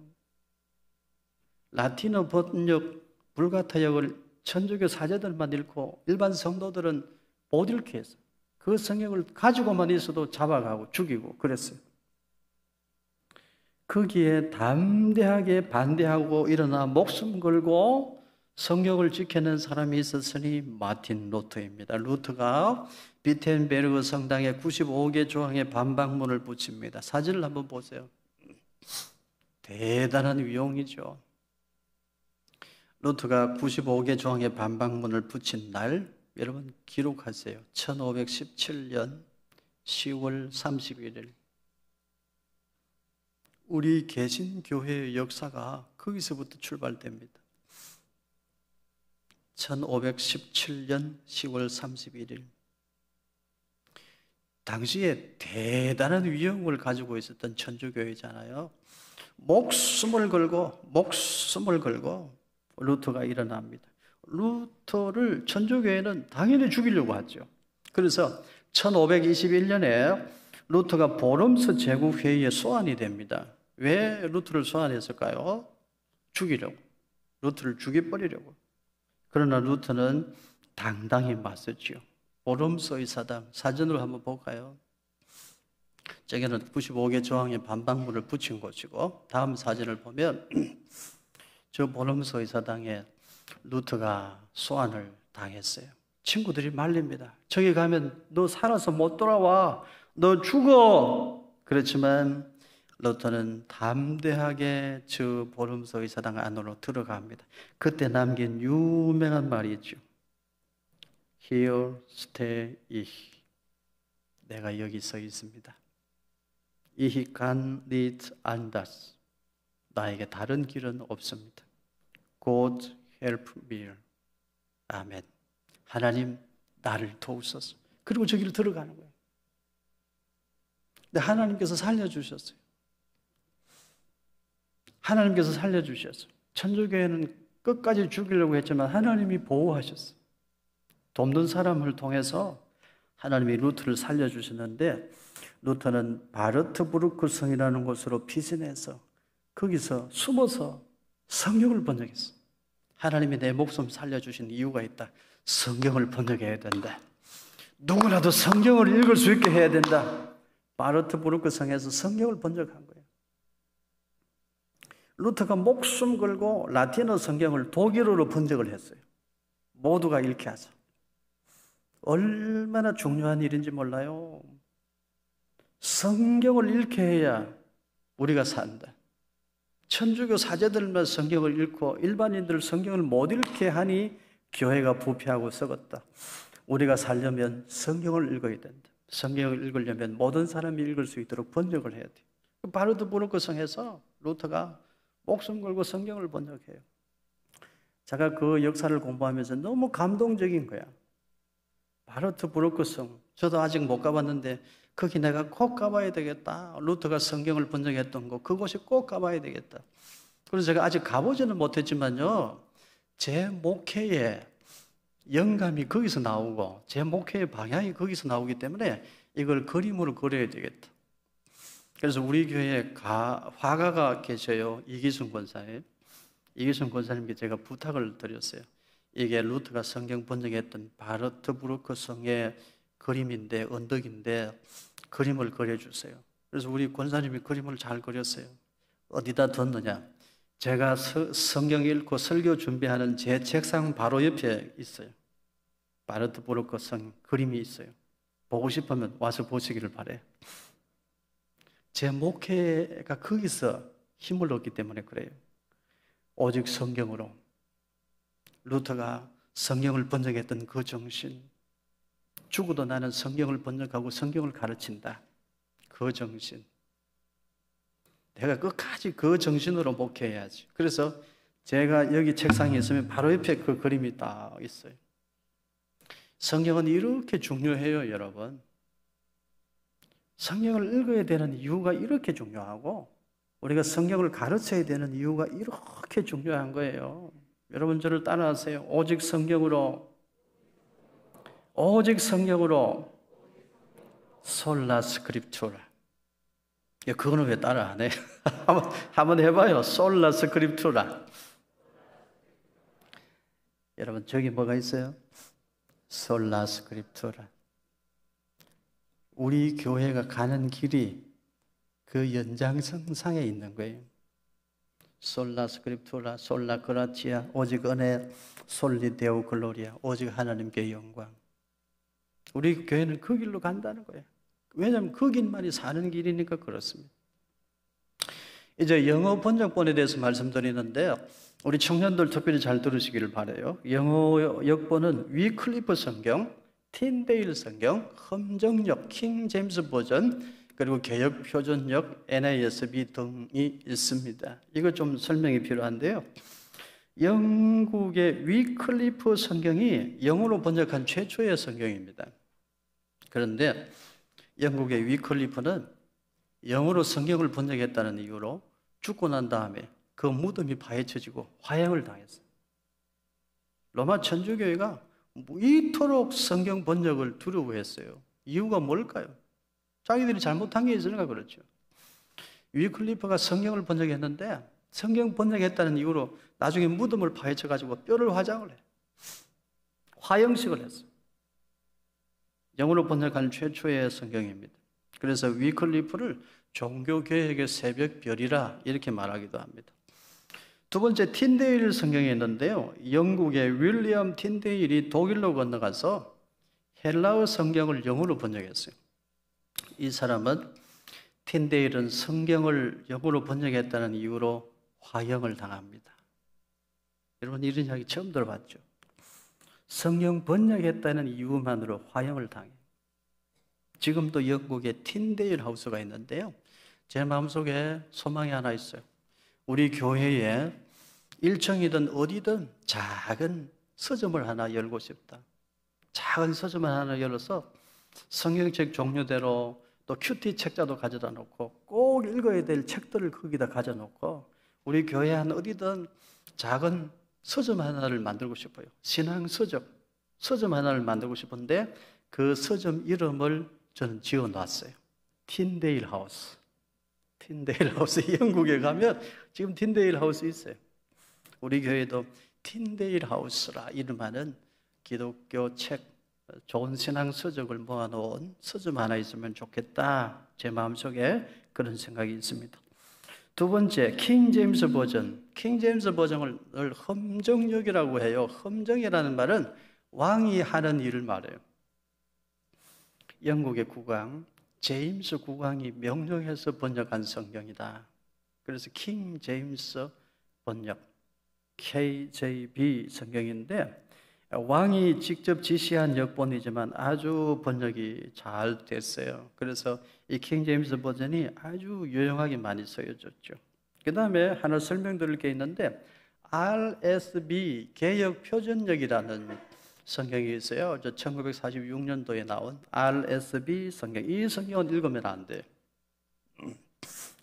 라틴어 번역 불가타역을 천주교 사제들만 읽고 일반 성도들은 못 읽게 했어요. 그 성경을 가지고만 있어도 잡아가고 죽이고 그랬어요. 거기에 담대하게 반대하고 일어나 목숨 걸고 성경을 지켜낸 사람이 있었으니 마틴 루터입니다. 루터가 비텐베르그 성당에 95개 조항의 반박문을 붙입니다. 사진을 한번 보세요. 대단한 위용이죠. 루터가 95개 조항의 반박문을 붙인 날, 여러분 기록하세요. 1517년 10월 31일. 우리 개신교회의 역사가 거기서부터 출발됩니다. 1517년 10월 31일. 당시에 대단한 위험을 가지고 있었던 천주교회잖아요. 목숨을 걸고 루터가 일어납니다. 루터를 천주교회는 당연히 죽이려고 하죠. 그래서 1521년에 루터가 보름스 제국회의에 소환이 됩니다. 왜 루터를 소환했을까요? 죽이려고. 루터를 죽여버리려고. 그러나 루터는 당당히 맞섰죠. 보름스 의사당 사진으로 한번 볼까요? 저기는 95개 조항의 반박문을 붙인 곳이고, 다음 사진을 보면 저 보름스 의사당에 루터가 소환을 당했어요. 친구들이 말립니다. 저기 가면 너 살아서 못 돌아와. 너 죽어. 그렇지만 루터는 담대하게 저 보름스 의사당 안으로 들어갑니다. 그때 남긴 유명한 말이 있죠. Here stay ich. 내가 여기 서 있습니다. Ich kann nicht anders. 나에게 다른 길은 없습니다. God help me. 아멘. 하나님 나를 도우소서. 그리고 저기를 들어가는 거예요. 근데 하나님께서 살려주셨어요. 하나님께서 살려주셨어요. 천주교회는 끝까지 죽이려고 했지만 하나님이 보호하셨어요. 돕는 사람을 통해서 하나님이 루터를 살려주셨는데, 루터는 바르트부르크 성이라는 곳으로 피신해서 거기서 숨어서 성경을 번역했어요. 하나님이 내 목숨 살려주신 이유가 있다. 성경을 번역해야 된다. 누구라도 성경을 읽을 수 있게 해야 된다. 바르트부르크 성에서 성경을 번역한 거예요. 루터가 목숨 걸고 라틴어 성경을 독일어로 번역을 했어요. 모두가 읽게 하자. 얼마나 중요한 일인지 몰라요. 성경을 읽게 해야 우리가 산다. 천주교 사제들만 성경을 읽고 일반인들 성경을 못 읽게 하니 교회가 부패하고 썩었다. 우리가 살려면 성경을 읽어야 된다. 성경을 읽으려면 모든 사람이 읽을 수 있도록 번역을 해야 돼. 바르트 브루크 성에서 루터가 목숨 걸고 성경을 번역해요. 제가 그 역사를 공부하면서 너무 감동적인 거야. 바르트 브루크 성, 저도 아직 못 가봤는데 거기 내가 꼭 가봐야 되겠다. 루터가 성경을 번역했던 곳, 그곳이 꼭 가봐야 되겠다. 그래서 제가 아직 가보지는 못했지만요, 제 목회의 영감이 거기서 나오고 제 목회의 방향이 거기서 나오기 때문에 이걸 그림으로 그려야 되겠다. 그래서 우리 교회에 화가가 계셔요. 이기순 권사님. 이기순 권사님께 제가 부탁을 드렸어요. 이게 루터가 성경 번역했던 바르트 브루크 성의 그림인데, 언덕인데 그림을 그려주세요. 그래서 우리 권사님이 그림을 잘 그렸어요. 어디다 뒀느냐? 제가 성경 읽고 설교 준비하는 제 책상 바로 옆에 있어요. 바르트 브루크 성 그림이 있어요. 보고 싶으면 와서 보시기를 바래요. 제 목회가 거기서 힘을 얻기 때문에 그래요. 오직 성경으로. 루터가 성경을 번역했던 그 정신, 죽어도 나는 성경을 번역하고 성경을 가르친다. 그 정신. 내가 끝까지 그 정신으로 목회해야지. 그래서 제가 여기 책상에 있으면 바로 옆에 그 그림이 딱 있어요. 성경은 이렇게 중요해요, 여러분. 성경을 읽어야 되는 이유가 이렇게 중요하고 우리가 성경을 가르쳐야 되는 이유가 이렇게 중요한 거예요. 여러분 저를 따라하세요. 오직 성경으로 솔라 스크립투라. 그거는 왜 따라 안 해? 한번 해봐요. 솔라 스크립투라. 여러분 저기 뭐가 있어요? 솔라 스크립투라. 우리 교회가 가는 길이 그 연장선상에 있는 거예요. 솔라 스크립투라, 솔라 그라치아, 오직 은혜, 솔리 데오 글로리아, 오직 하나님께 영광. 우리 교회는 그 길로 간다는 거예요. 왜냐하면 그 길만이 사는 길이니까 그렇습니다. 이제 영어 번역본에 대해서 말씀드리는데 우리 청년들 특별히 잘 들으시기를 바라요. 영어 역본은 위클리프 성경, 틴데일 성경, 험정역, 킹 제임스 버전, 그리고 개역 표준역, NASB 등이 있습니다. 이거 좀 설명이 필요한데요. 영국의 위클리프 성경이 영어로 번역한 최초의 성경입니다. 그런데 영국의 위클리프는 영어로 성경을 번역했다는 이유로 죽고 난 다음에 그 무덤이 파헤쳐지고 화형을 당했어요. 로마 천주교회가 이토록 성경 번역을 두려워했어요. 이유가 뭘까요? 자기들이 잘못한 게 있으니까 그렇죠. 위클리프가 성경을 번역했는데 성경 번역했다는 이유로 나중에 무덤을 파헤쳐가지고 뼈를 화장을 해. 화형식을 했어요. 영어로 번역한 최초의 성경입니다. 그래서 위클리프를 종교개혁의 새벽별이라 이렇게 말하기도 합니다. 두 번째 틴데일 성경이 있는데요. 영국의 윌리엄 틴데일이 독일로 건너가서 헬라어 성경을 영어로 번역했어요. 이 사람은 틴데일은 성경을 영어로 번역했다는 이유로 화형을 당합니다. 여러분 이런 이야기 처음 들어봤죠? 성경 번역했다는 이유만으로 화형을 당해요. 지금도 영국에 틴데일 하우스가 있는데요. 제 마음속에 소망이 하나 있어요. 우리 교회에 1층이든 어디든 작은 서점을 하나 열고 싶다. 작은 서점을 하나 열어서 성경책 종류대로 또 큐티 책자도 가져다 놓고 꼭 읽어야 될 책들을 거기다 가져 놓고 우리 교회 한 어디든 작은 서점 하나를 만들고 싶어요. 신앙 서점 하나를 만들고 싶은데 그 서점 이름을 저는 지어 놨어요. 틴데일 하우스. 틴데일 하우스. 영국에 가면 지금 틴데일 하우스 있어요. 우리 교회도 틴데일 하우스라 이름하는 기독교 책, 좋은 신앙 서적을 모아놓은 서점 하나 있으면 좋겠다. 제 마음속에 그런 생각이 있습니다. 두 번째, 킹 제임스 버전. 킹 제임스 버전을 험정역이라고 해요. 험정이라는 말은 왕이 하는 일을 말해요. 영국의 국왕 제임스 국왕이 명령해서 번역한 성경이다. 그래서 킹 제임스 번역 KJV 성경인데 왕이 직접 지시한 역본이지만 아주 번역이 잘 됐어요. 그래서 이 킹 제임스 버전이 아주 유용하게 많이 쓰여졌죠. 그 다음에 하나 설명드릴 게 있는데 RSV 개역 표준역이라는 성경이 있어요. 1946년도에 나온 RSV 성경. 이 성경은 읽으면 안 돼요.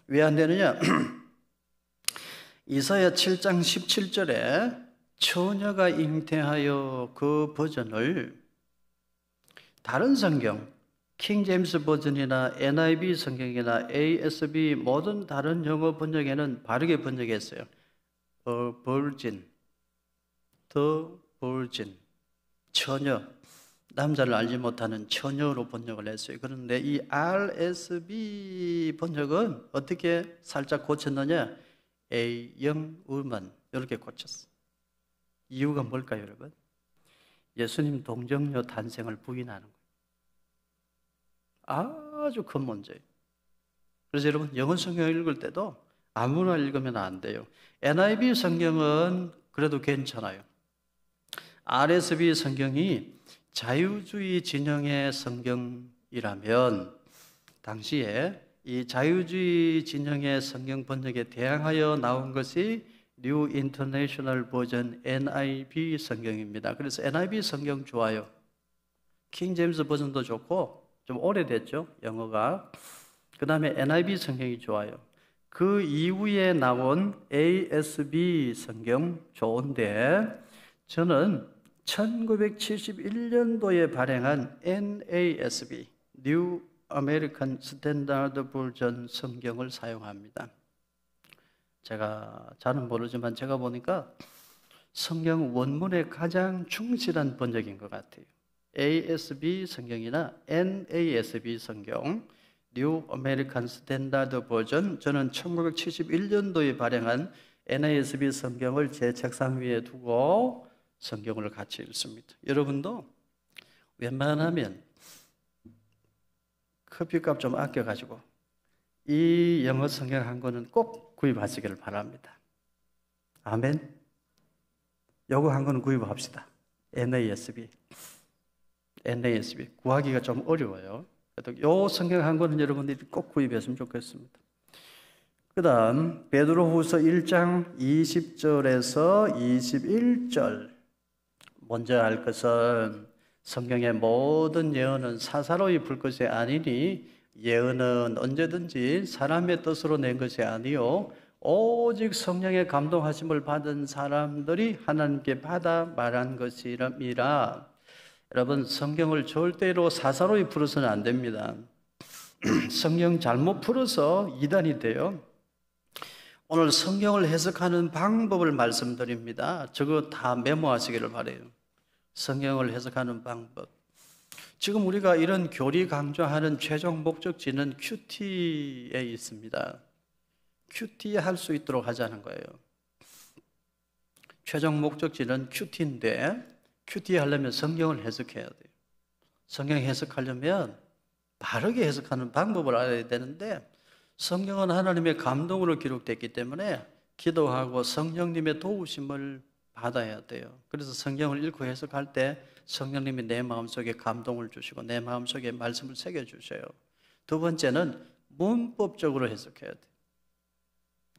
왜 안 되느냐? 이사야 7장 17절에 처녀가 잉태하여 그 버전을 다른 성경, 킹 제임스 버전이나 NIV 성경이나 ASB 모든 다른 영어 번역에는 바르게 번역했어요. The virgin, 처녀, 남자를 알지 못하는 처녀로 번역을 했어요. 그런데 이 RSB 번역은 어떻게 살짝 고쳤느냐? A young woman 이렇게 고쳤어요. 이유가 뭘까요, 여러분? 예수님 동정녀 탄생을 부인하는 거예요. 아주 큰 문제예요. 그래서 여러분 영어 성경을 읽을 때도 아무나 읽으면 안 돼요. NIV 성경은 그래도 괜찮아요. RSV 성경이 자유주의 진영의 성경이라면 당시에 이 자유주의 진영의 성경 번역에 대항하여 나온 것이 New International Version NIV 성경입니다. 그래서 NIV 성경 좋아요. 킹 제임스 버전도 좋고 좀 오래됐죠, 영어가. 그 다음에 NIV 성경이 좋아요. 그 이후에 나온 ASB 성경 좋은데 저는 1971년도에 발행한 NASB New American Standard Version 성경을 사용합니다. 제가 잘은 모르지만 제가 보니까 성경 원문에 가장 충실한 번역인 것 같아요. ASB 성경이나 NASB 성경 New American Standard Version, 저는 1971년도에 발행한 NASB 성경을 제 책상 위에 두고 성경을 같이 읽습니다. 여러분도 웬만하면 커피값 좀 아껴가지고 이 영어 성경 한 권은 꼭 구입하시기를 바랍니다. 아멘. 요거 한 권은 구입합시다. NASB 구하기가 좀 어려워요. 그래도 요 성경 한 권은 여러분들이 꼭 구입했으면 좋겠습니다. 그 다음 베드로후서 1장 20절에서 21절. 먼저 알 것은 성경의 모든 예언은 사사로이 불 것이 아니니 예언은 언제든지 사람의 뜻으로 낸 것이 아니요 오직 성령의 감동하심을 받은 사람들이 하나님께 받아 말한 것이라. 여러분 성경을 절대로 사사로이 풀어서는 안 됩니다. 성경 잘못 풀어서 이단이 돼요. 오늘 성경을 해석하는 방법을 말씀드립니다. 저거 다 메모하시기를 바라요. 성경을 해석하는 방법. 지금 우리가 이런 교리 강조하는 최종 목적지는 큐티에 있습니다. 큐티 할 수 있도록 하자는 거예요. 최종 목적지는 큐티인데 큐티 하려면 성경을 해석해야 돼요. 성경 해석하려면 바르게 해석하는 방법을 알아야 되는데 성경은 하나님의 감동으로 기록됐기 때문에 기도하고 성령님의 도우심을 받아야 돼요. 그래서 성경을 읽고 해석할 때 성령님이 내 마음속에 감동을 주시고 내 마음속에 말씀을 새겨주셔요. 두 번째는 문법적으로 해석해야 돼요.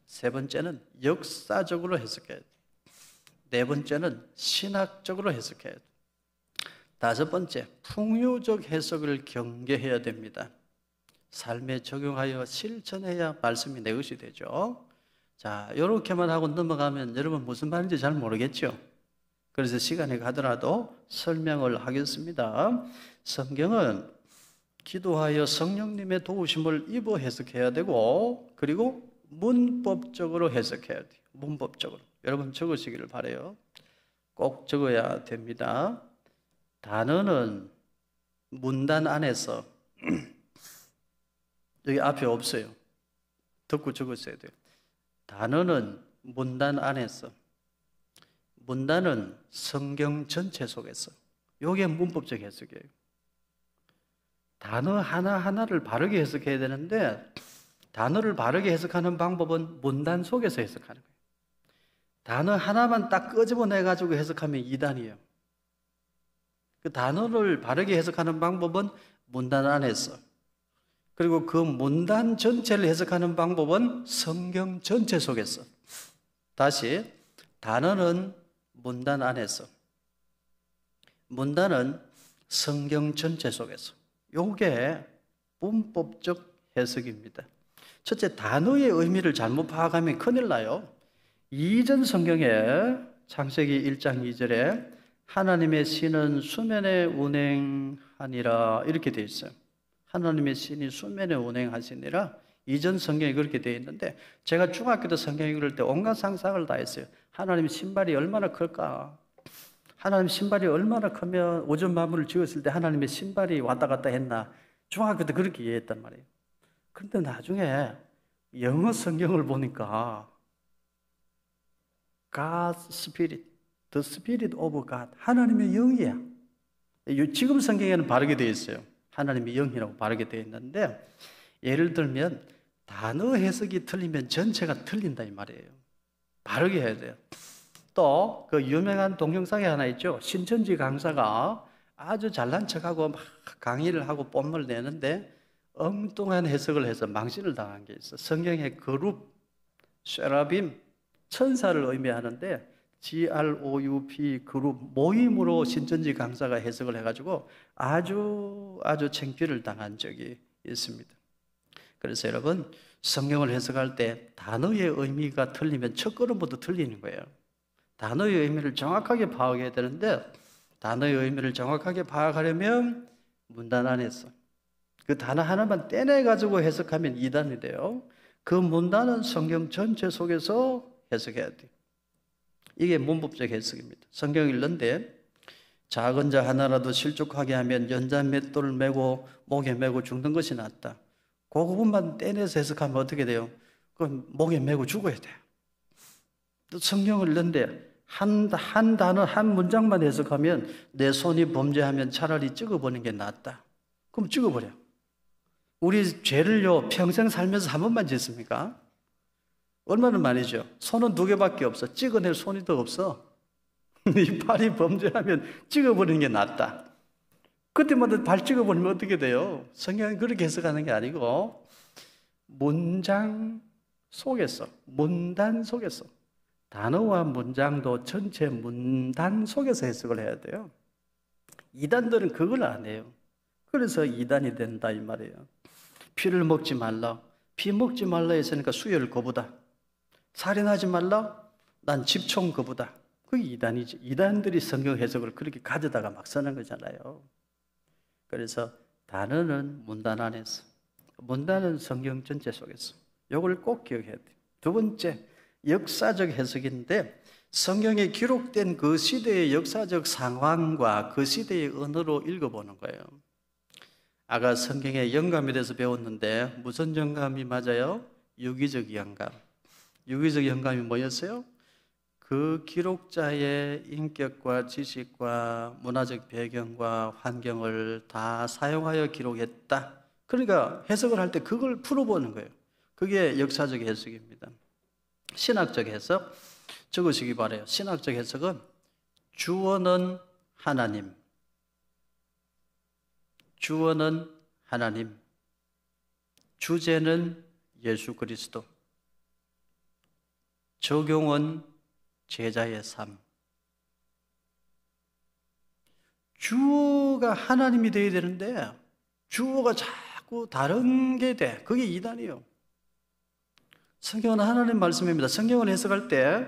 세 번째는 역사적으로 해석해야 돼요. 네 번째는 신학적으로 해석해야 돼요. 다섯 번째, 풍요적 해석을 경계해야 됩니다. 삶에 적용하여 실천해야 말씀이 내 것이 되죠. 자, 이렇게만 하고 넘어가면 여러분 무슨 말인지 잘 모르겠죠? 그래서 시간이 가더라도 설명을 하겠습니다. 성경은 기도하여 성령님의 도우심을 입어 해석해야 되고 그리고 문법적으로 해석해야 돼요. 문법적으로. 여러분 적으시기를 바라요. 꼭 적어야 됩니다. 단어는 문단 안에서 여기 앞에 없어요. 듣고 적으셔야 돼요. 단어는 문단 안에서, 문단은 성경 전체 속에서. 이게 문법적 해석이에요. 단어 하나하나를 바르게 해석해야 되는데 단어를 바르게 해석하는 방법은 문단 속에서 해석하는 거예요. 단어 하나만 딱 끄집어내가지고 해석하면 이단이에요. 그 단어를 바르게 해석하는 방법은 문단 안에서, 그리고 그 문단 전체를 해석하는 방법은 성경 전체 속에서. 다시, 단어는 문단 안에서, 문단은 성경 전체 속에서. 요게 문법적 해석입니다. 첫째, 단어의 의미를 잘못 파악하면 큰일 나요. 이전 성경에 창세기 1장 2절에 하나님의 신은 수면에 운행하니라 이렇게 되어 있어요. 하나님의 신이 수면에 운행하시니라. 이전 성경에 그렇게 되어 있는데 제가 중학교 때 성경 읽을 때 온갖 상상을 다 했어요. 하나님 신발이 얼마나 클까? 하나님 신발이 얼마나 크면 오전 마무를 지었을 때 하나님의 신발이 왔다 갔다 했나? 중학교 때 그렇게 이해했단 말이에요. 그런데 나중에 영어 성경을 보니까 God's Spirit, The Spirit of God, 하나님의 영이야. 지금 성경에는 바르게 되어 있어요. 하나님의 영이라고 바르게 되어 있는데 예를 들면 단어 해석이 틀리면 전체가 틀린다 이 말이에요. 바르게 해야 돼요. 또 그 유명한 동영상이 하나 있죠. 신천지 강사가 아주 잘난 척하고 막 강의를 하고 뽐을 내는데 엉뚱한 해석을 해서 망신을 당한 게 있어. 성경의 거룹, 세라빔, 천사를 의미하는데 GROUP 그룹 모임으로 신천지 강사가 해석을 해가지고 아주 창피를 당한 적이 있습니다. 그래서 여러분 성경을 해석할 때 단어의 의미가 틀리면 첫걸음부터 틀리는 거예요. 단어의 의미를 정확하게 파악해야 되는데 단어의 의미를 정확하게 파악하려면 문단 안에서 그 단어 하나만 떼내가지고 해석하면 이단이 돼요. 그 문단은 성경 전체 속에서 해석해야 돼요. 이게 문법적 해석입니다. 성경 읽는데 작은 자 하나라도 실족하게 하면 연자 맷돌을 메고 목에 메고 죽는 것이 낫다. 그 부분만 떼내서 해석하면 어떻게 돼요? 그럼 목에 메고 죽어야 돼요. 또 성경을 읽는데 한 단어 한 문장만 해석하면 내 손이 범죄하면 차라리 찍어버리는 게 낫다. 그럼 찍어버려. 우리 죄를요 평생 살면서 한 번만 짓습니까? 얼마나 많이죠. 손은 2개밖에 없어. 찍어낼 손이 더 없어. 이 팔이 범죄하면 찍어버리는 게 낫다. 그때마다 발 찍어버리면 어떻게 돼요? 성경이 그렇게 해석하는 게 아니고 문장 속에서, 문단 속에서, 단어와 문장도 전체 문단 속에서 해석을 해야 돼요. 이단들은 그걸 안 해요. 그래서 이단이 된다 이 말이에요. 피를 먹지 말라. 피 먹지 말라 했으니까 수혈 거부다. 살인하지 말라? 난 집총 거부다. 그게 이단이지. 이단들이 성경 해석을 그렇게 가져다가 막 쓰는 거잖아요. 그래서 단어는 문단 안에서, 문단은 성경 전체 속에서. 이걸 꼭 기억해야 돼요. 두 번째, 역사적 해석인데 성경에 기록된 그 시대의 역사적 상황과 그 시대의 언어로 읽어보는 거예요. 아까 성경에 영감에 대해서 배웠는데 무슨 영감이 맞아요? 유기적 영감. 유기적 영감이 뭐였어요? 그 기록자의 인격과 지식과 문화적 배경과 환경을 다 사용하여 기록했다. 그러니까 해석을 할 때 그걸 풀어보는 거예요. 그게 역사적 해석입니다. 신학적 해석 적으시기 바라요. 신학적 해석은 주어는 하나님, 주어는 하나님, 주제는 예수 그리스도, 적용은 제자의 삶. 주어가 하나님이 되어야 되는데 주어가 자꾸 다른 게 돼. 그게 이단이에요. 성경은 하나님 말씀입니다. 성경을 해석할 때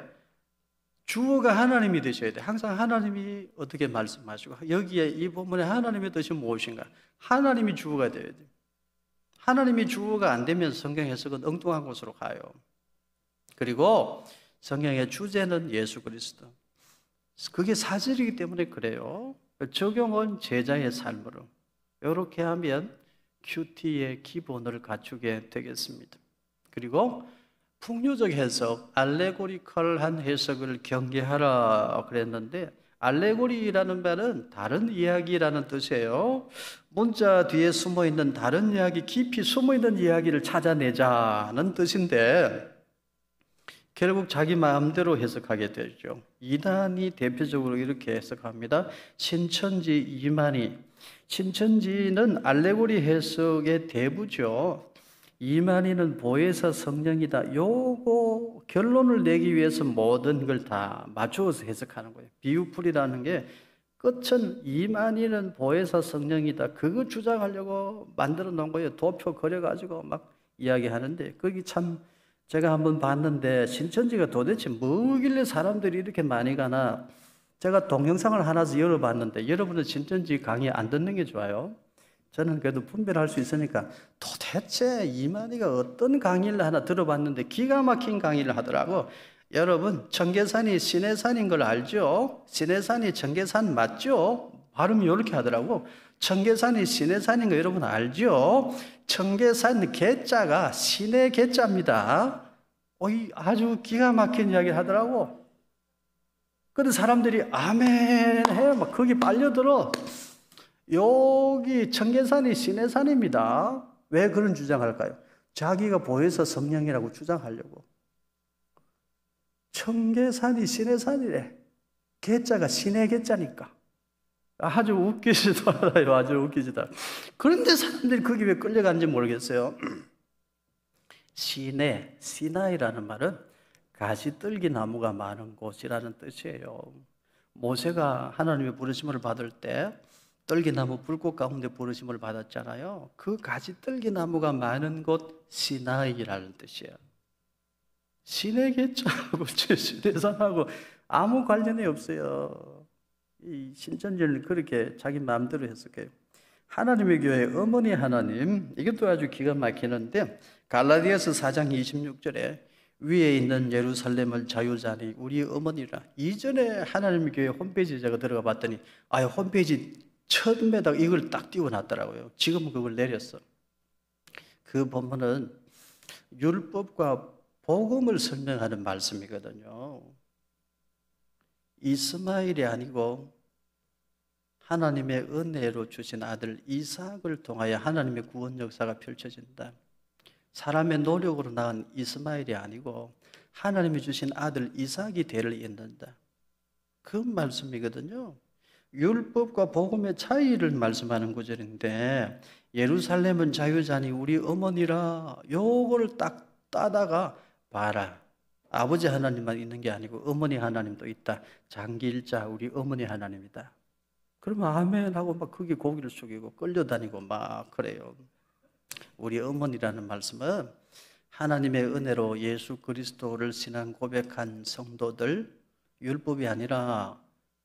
주어가 하나님이 되셔야 돼. 항상 하나님이 어떻게 말씀하시고 여기에 이 본문에 하나님의 뜻이 무엇인가? 하나님이 주어가 되어야 돼. 하나님이 주어가 안 되면 성경 해석은 엉뚱한 곳으로 가요. 그리고 성경의 주제는 예수 그리스도. 그게 사실이기 때문에 그래요. 적용은 제자의 삶으로. 이렇게 하면 큐티의 기본을 갖추게 되겠습니다. 그리고 풍요적 해석, 알레고리컬한 해석을 경계하라 그랬는데, 알레고리라는 말은 다른 이야기라는 뜻이에요. 문자 뒤에 숨어있는 다른 이야기, 깊이 숨어있는 이야기를 찾아내자는 뜻인데, 결국 자기 마음대로 해석하게 되죠. 이단이 대표적으로 이렇게 해석합니다. 신천지 이만희. 신천지는 알레고리 해석의 대부죠. 이만희는 보혜사 성령이다. 요거 결론을 내기 위해서 모든 걸 다 맞추어서 해석하는 거예요. 비유풀이라는 게 끝은 이만희는 보혜사 성령이다. 그거 주장하려고 만들어 놓은 거예요. 도표 그려가지고 막 이야기하는데, 거기 참 제가 한번 봤는데 신천지가 도대체 뭐길래 사람들이 이렇게 많이 가나. 제가 동영상을 하나씩 열어봤는데, 여러분은 신천지 강의 안 듣는 게 좋아요. 저는 그래도 분별할 수 있으니까 도대체 이만희가 어떤 강의를 하나 들어봤는데 기가 막힌 강의를 하더라고. 여러분, 청계산이 신해산인 걸 알죠? 신해산이 청계산 맞죠? 발음이 이렇게 하더라고. 청계산이 신해산인 거 여러분 알죠? 청계산 개자가 신의 개자입니다. 아주 기가 막힌 이야기 하더라고. 근데 사람들이 아멘 해 막 거기 빨려들어. 여기 청계산이 신해산입니다. 왜 그런 주장할까요? 자기가 보혜사 성령이라고 주장하려고. 청계산이 신해산이래. 개자가 신의 개자니까. 아주 웃기시더라고요. 아주 웃기시다. 그런데 사람들이 거기 왜 끌려가는지 모르겠어요. 시내, 시나이라는 말은 가시떨기 나무가 많은 곳이라는 뜻이에요. 모세가 하나님의 부르심을 받을 때 떨기나무 불꽃 가운데 부르심을 받았잖아요. 그 가시떨기 나무가 많은 곳 시나이라는 뜻이에요. 신의 개자하고 신해산하고 아무 관련이 없어요. 이 신천지를 그렇게 자기 마음대로 해석해요. 하나님의 교회 어머니 하나님, 이것도 아주 기가 막히는데, 갈라디아서 4장 26절에 위에 있는 예루살렘을 자유자니 우리 어머니라. 이전에 하나님의 교회 홈페이지 제가 들어가 봤더니 홈페이지 처음에다가 이걸 딱 띄워놨더라고요. 지금은 그걸 내렸어. 그 본문은 율법과 복음을 설명하는 말씀이거든요. 이스마엘이 아니고 하나님의 은혜로 주신 아들 이삭을 통하여 하나님의 구원 역사가 펼쳐진다. 사람의 노력으로 낳은 이스마엘이 아니고 하나님이 주신 아들 이삭이 대를 잇는다. 그 말씀이거든요. 율법과 복음의 차이를 말씀하는 구절인데, 예루살렘은 자유자니 우리 어머니라, 요거를 딱 따다가 봐라. 아버지 하나님만 있는 게 아니고 어머니 하나님도 있다. 장기일자 우리 어머니 하나님이다. 그러면 아멘 하고 막 거기 고개를 숙이고 끌려다니고 막 그래요. 우리 어머니라는 말씀은 하나님의 은혜로 예수 그리스도를 신앙 고백한 성도들, 율법이 아니라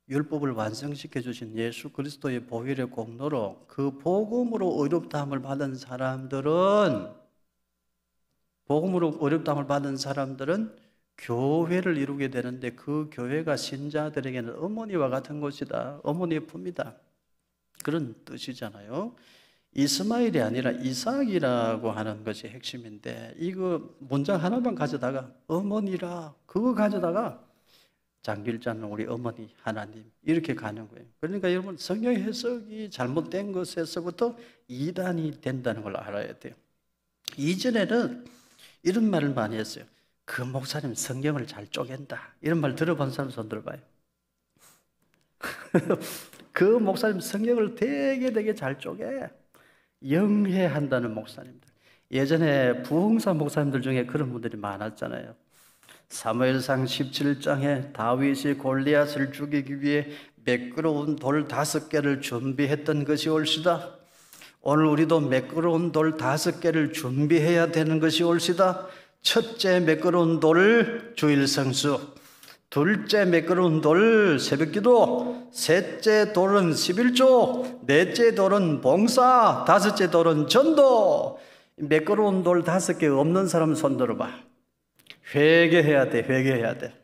율법을 완성시켜 주신 예수 그리스도의 보혈의 공로로 그 복음으로 의롭다함을 받은 사람들은, 복음으로 의롭다함을 받은 사람들은 교회를 이루게 되는데, 그 교회가 신자들에게는 어머니와 같은 곳이다. 어머니의 품이다. 그런 뜻이잖아요. 이스마엘이 아니라 이삭이라고 하는 것이 핵심인데, 이거 문장 하나만 가져다가 어머니라 그거 가져다가 장길자는 우리 어머니 하나님 이렇게 가는 거예요. 그러니까 여러분, 성경 해석이 잘못된 것에서부터 이단이 된다는 걸 알아야 돼요. 이전에는 이런 말을 많이 했어요. 그 목사님 성경을 잘 쪼갠다. 이런 말 들어본 사람 손 들어봐요. 그 목사님 성경을 되게 잘 쪼개. 영해한다는 목사님들. 예전에 부흥사 목사님들 중에 그런 분들이 많았잖아요. 사무엘상 17장에 다윗이 골리앗을 죽이기 위해 매끄러운 돌 5개를 준비했던 것이 옳시다. 오늘 우리도 매끄러운 돌 5개를 준비해야 되는 것이 옳시다. 첫째 매끄러운 돌 주일 성수, 둘째 매끄러운 돌 새벽기도, 셋째 돌은 11조, 넷째 돌은 봉사, 다섯째 돌은 전도. 매끄러운 돌 5개 없는 사람 손 들어봐. 회개해야 돼. 회개해야 돼.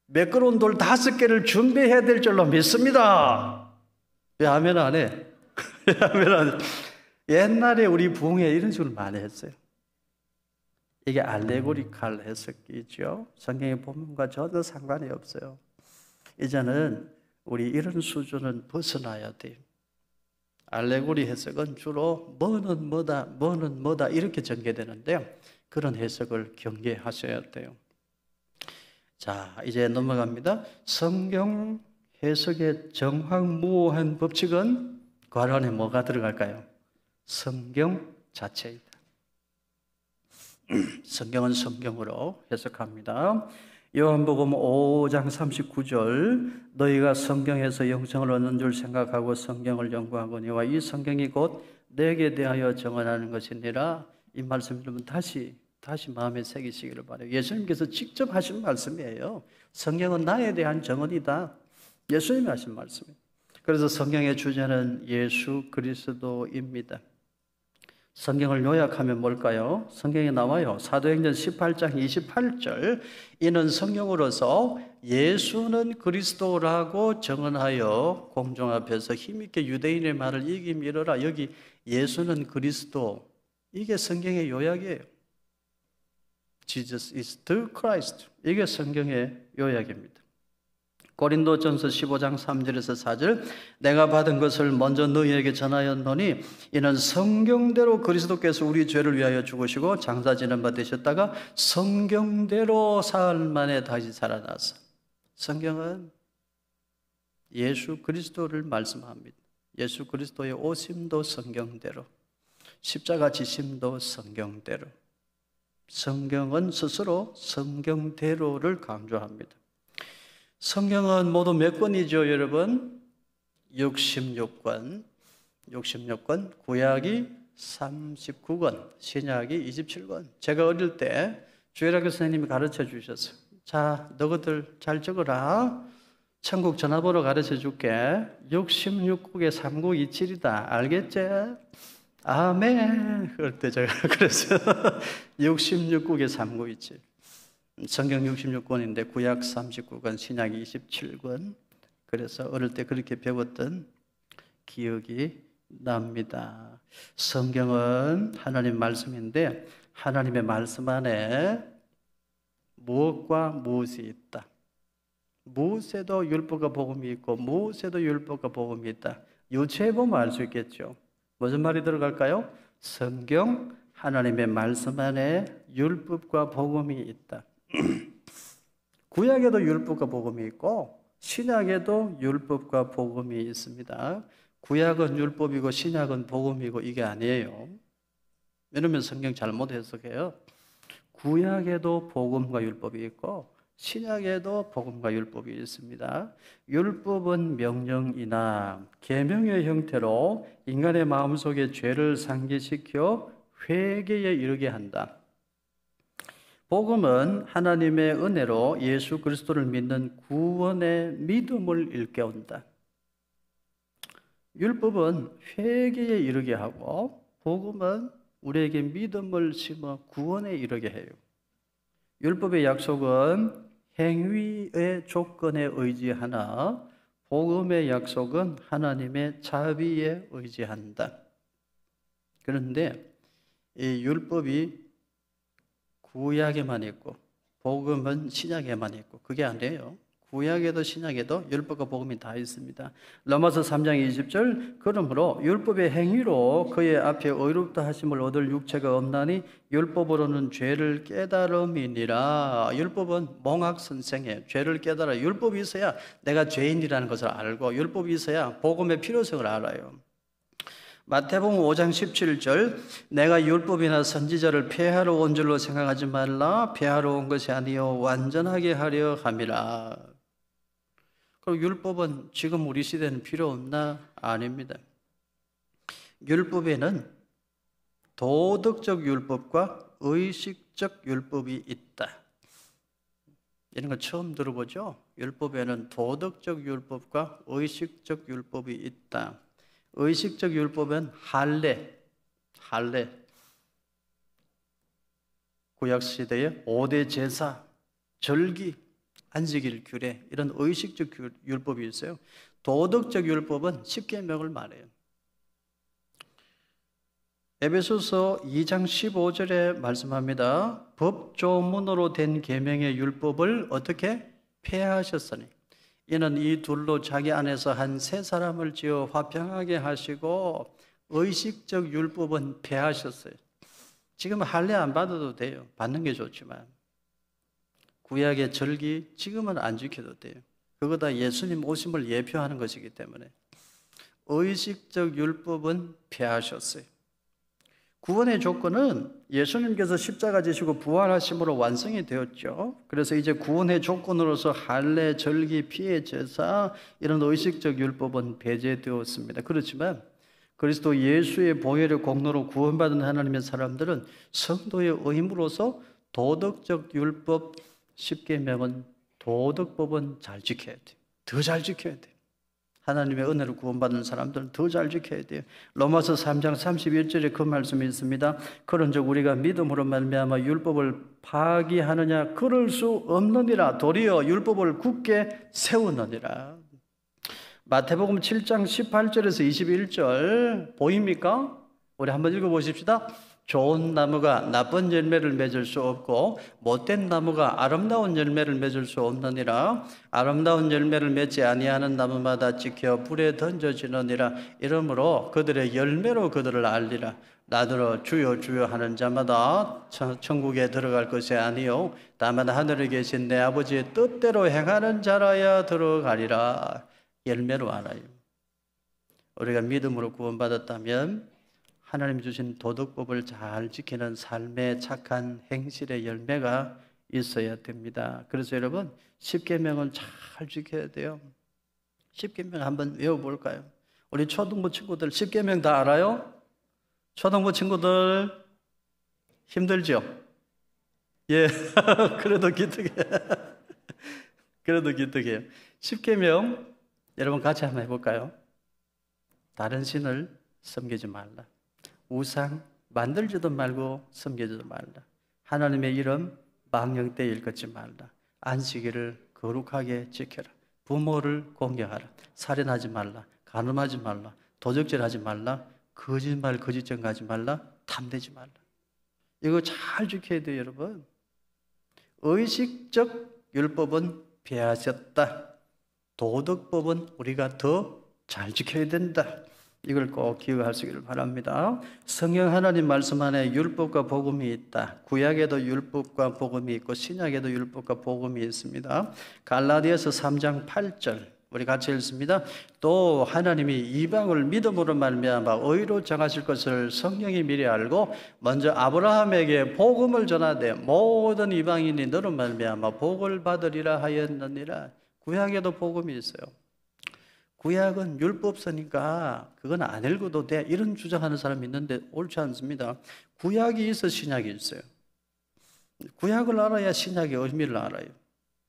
매끄러운 돌 5개를 준비해야 될 줄로 믿습니다. 왜 아멘 안 해? 왜 아멘 안 해? 옛날에 우리 부흥회 이런 식으로 많이 했어요. 이게 알레고리칼 해석이죠. 성경의 본문과 전혀 상관이 없어요. 이제는 우리 이런 수준은 벗어나야 돼요. 알레고리 해석은 주로 뭐는 뭐다, 뭐는 뭐다 이렇게 전개되는데요. 그런 해석을 경계하셔야 돼요. 자, 이제 넘어갑니다. 성경 해석의 정확무오한 법칙은 그 안에 뭐가 들어갈까요? 성경 자체이다. 성경은 성경으로 해석합니다. 요한복음 5장 39절 너희가 성경에서 영생을 얻는 줄 생각하고 성경을 연구하거니와 이 성경이 곧 내게 대하여 정언하는 것이니라. 이 말씀 여러분 다시 마음에 새기시기를 바라요. 예수님께서 직접 하신 말씀이에요. 성경은 나에 대한 정언이다. 예수님이 하신 말씀이에요. 그래서 성경의 주제는 예수 그리스도입니다. 성경을 요약하면 뭘까요? 성경에 나와요. 사도행전 18장 28절 이는 성령으로서 예수는 그리스도라고 정언하여 공중 앞에서 힘있게 유대인의 말을 이기미르라. 여기 예수는 그리스도, 이게 성경의 요약이에요. Jesus is the Christ. 이게 성경의 요약입니다. 고린도전서 15장 3절에서 4절 내가 받은 것을 먼저 너희에게 전하였노니 이는 성경대로 그리스도께서 우리 죄를 위하여 죽으시고 장사지는 바 되셨다가 성경대로 사흘 만에 다시 살아나서. 성경은 예수 그리스도를 말씀합니다. 예수 그리스도의 오심도 성경대로, 십자가 지심도 성경대로. 성경은 스스로 성경대로를 강조합니다. 성경은 모두 몇 권이죠, 여러분? 66권. 구약이 39권, 신약이 27권. 제가 어릴 때 주일학교 선생님이 가르쳐 주셨어요. 자, 너희들 잘 적어라. 천국 전화번호 가르쳐 줄게. 66국에 3927이다. 알겠지? 아멘. 그럴 때 제가 그랬어요. 66국에 3927. 성경 66권인데 구약 39권, 신약 27권. 그래서 어릴 때 그렇게 배웠던 기억이 납니다. 성경은 하나님 말씀인데 하나님의 말씀 안에 무엇과 무엇이 있다. 무엇에도 율법과 복음이 있고 무엇에도 율법과 복음이 있다. 유추해 보면 알 수 있겠죠. 무슨 말이 들어갈까요? 성경, 하나님의 말씀 안에 율법과 복음이 있다. 구약에도 율법과 복음이 있고 신약에도 율법과 복음이 있습니다. 구약은 율법이고 신약은 복음이고 이게 아니에요. 이러면 성경 잘못 해석해요. 구약에도 복음과 율법이 있고 신약에도 복음과 율법이 있습니다. 율법은 명령이나 계명의 형태로 인간의 마음속에 죄를 상기시켜 회개에 이르게 한다. 복음은 하나님의 은혜로 예수 그리스도를 믿는 구원의 믿음을 일깨운다. 율법은 회개에 이르게 하고 복음은 우리에게 믿음을 심어 구원에 이르게 해요. 율법의 약속은 행위의 조건에 의지하나 복음의 약속은 하나님의 자비에 의지한다. 그런데 이 율법이 구약에만 있고 복음은 신약에만 있고 그게 아니에요. 구약에도 신약에도 율법과 복음이 다 있습니다. 로마서 3장 20절 그러므로 율법의 행위로 그의 앞에 의롭다 하심을 얻을 육체가 없나니 율법으로는 죄를 깨달음이니라. 율법은 몽학 선생이에요. 죄를 깨달아. 율법이 있어야 내가 죄인이라는 것을 알고 율법이 있어야 복음의 필요성을 알아요. 마태복음 5장 17절 내가 율법이나 선지자를 폐하러 온 줄로 생각하지 말라. 폐하러 온 것이 아니요 완전하게 하려 함이라. 그럼 율법은 지금 우리 시대는 필요 없나? 아닙니다. 율법에는 도덕적 율법과 의식적 율법이 있다. 이런 거 처음 들어보죠? 율법에는 도덕적 율법과 의식적 율법이 있다. 의식적 율법은 할례. 구약시대의 5대 제사, 절기, 안식일 규례 이런 의식적 율법이 있어요. 도덕적 율법은 십계명을 말해요. 에베소서 2장 15절에 말씀합니다. 법조문으로 된 계명의 율법을 어떻게 폐하셨으니 이는 이 둘로 자기 안에서 한 세 사람을 지어 화평하게 하시고 의식적 율법은 폐하셨어요. 지금 할례 안 받아도 돼요. 받는 게 좋지만 구약의 절기 지금은 안 지켜도 돼요. 그거 다 예수님 오심을 예표하는 것이기 때문에 의식적 율법은 폐하셨어요. 구원의 조건은 예수님께서 십자가 지시고 부활하심으로 완성이 되었죠. 그래서 이제 구원의 조건으로서 할례, 절기, 피의 제사 이런 의식적 율법은 배제되었습니다. 그렇지만 그리스도 예수의 보혈의 공로로 구원받은 하나님의 사람들은 성도의 의무로서 도덕적 율법 10계명은 도덕법은 잘 지켜야 돼요. 더 잘 지켜야 돼요. 하나님의 은혜로 구원받은 사람들은 더 잘 지켜야 돼요. 로마서 3장 31절에 그 말씀이 있습니다. 그런즉 우리가 믿음으로 말미암아 율법을 파기하느냐 그럴 수 없느니라. 도리어 율법을 굳게 세우느니라. 마태복음 7장 18절에서 21절 보입니까? 우리 한번 읽어보십시다. 좋은 나무가 나쁜 열매를 맺을 수 없고 못된 나무가 아름다운 열매를 맺을 수 없느니라. 아름다운 열매를 맺지 아니하는 나무마다 찍혀 불에 던져지느니라. 이러므로 그들의 열매로 그들을 알리라. 나더러 주여 주여 하는 자마다 천국에 들어갈 것이 아니요 다만 하늘에 계신 내 아버지의 뜻대로 행하는 자라야 들어가리라. 열매로 알아요. 우리가 믿음으로 구원받았다면 하나님 주신 도덕법을 잘 지키는 삶의 착한 행실의 열매가 있어야 됩니다. 그래서 여러분 10계명은 잘 지켜야 돼요. 10계명 한번 외워볼까요? 우리 초등부 친구들 10계명 다 알아요? 초등부 친구들 힘들죠? 예, 그래도 기특해. 그래도 기특해요. 10계명 여러분 같이 한번 해볼까요? 다른 신을 섬기지 말라. 우상 만들지도 말고 섬기지도 말라. 하나님의 이름 망령되이 일컫지 말라. 안식일을 거룩하게 지켜라. 부모를 공경하라. 살인하지 말라. 간음하지 말라. 도적질하지 말라. 거짓말 거짓증가하지 말라. 탐내지 말라. 이거 잘 지켜야 돼요, 여러분. 의식적 율법은 폐하셨다. 도덕법은 우리가 더 잘 지켜야 된다. 이걸 꼭 기억하시기를 바랍니다. 성경 하나님 말씀 안에 율법과 복음이 있다. 구약에도 율법과 복음이 있고 신약에도 율법과 복음이 있습니다. 갈라디아서 3장 8절 우리 같이 읽습니다. 또 하나님이 이방을 믿음으로 말미암아 의로 정하실 것을 성령이 미리 알고 먼저 아브라함에게 복음을 전하되 모든 이방인이 너로 말미암아 복을 받으리라 하였느니라. 구약에도 복음이 있어요. 구약은 율법서니까 그건 안 읽어도 돼 이런 주장하는 사람이 있는데 옳지 않습니다. 구약이 있어 신약이 있어요. 구약을 알아야 신약의 의미를 알아요.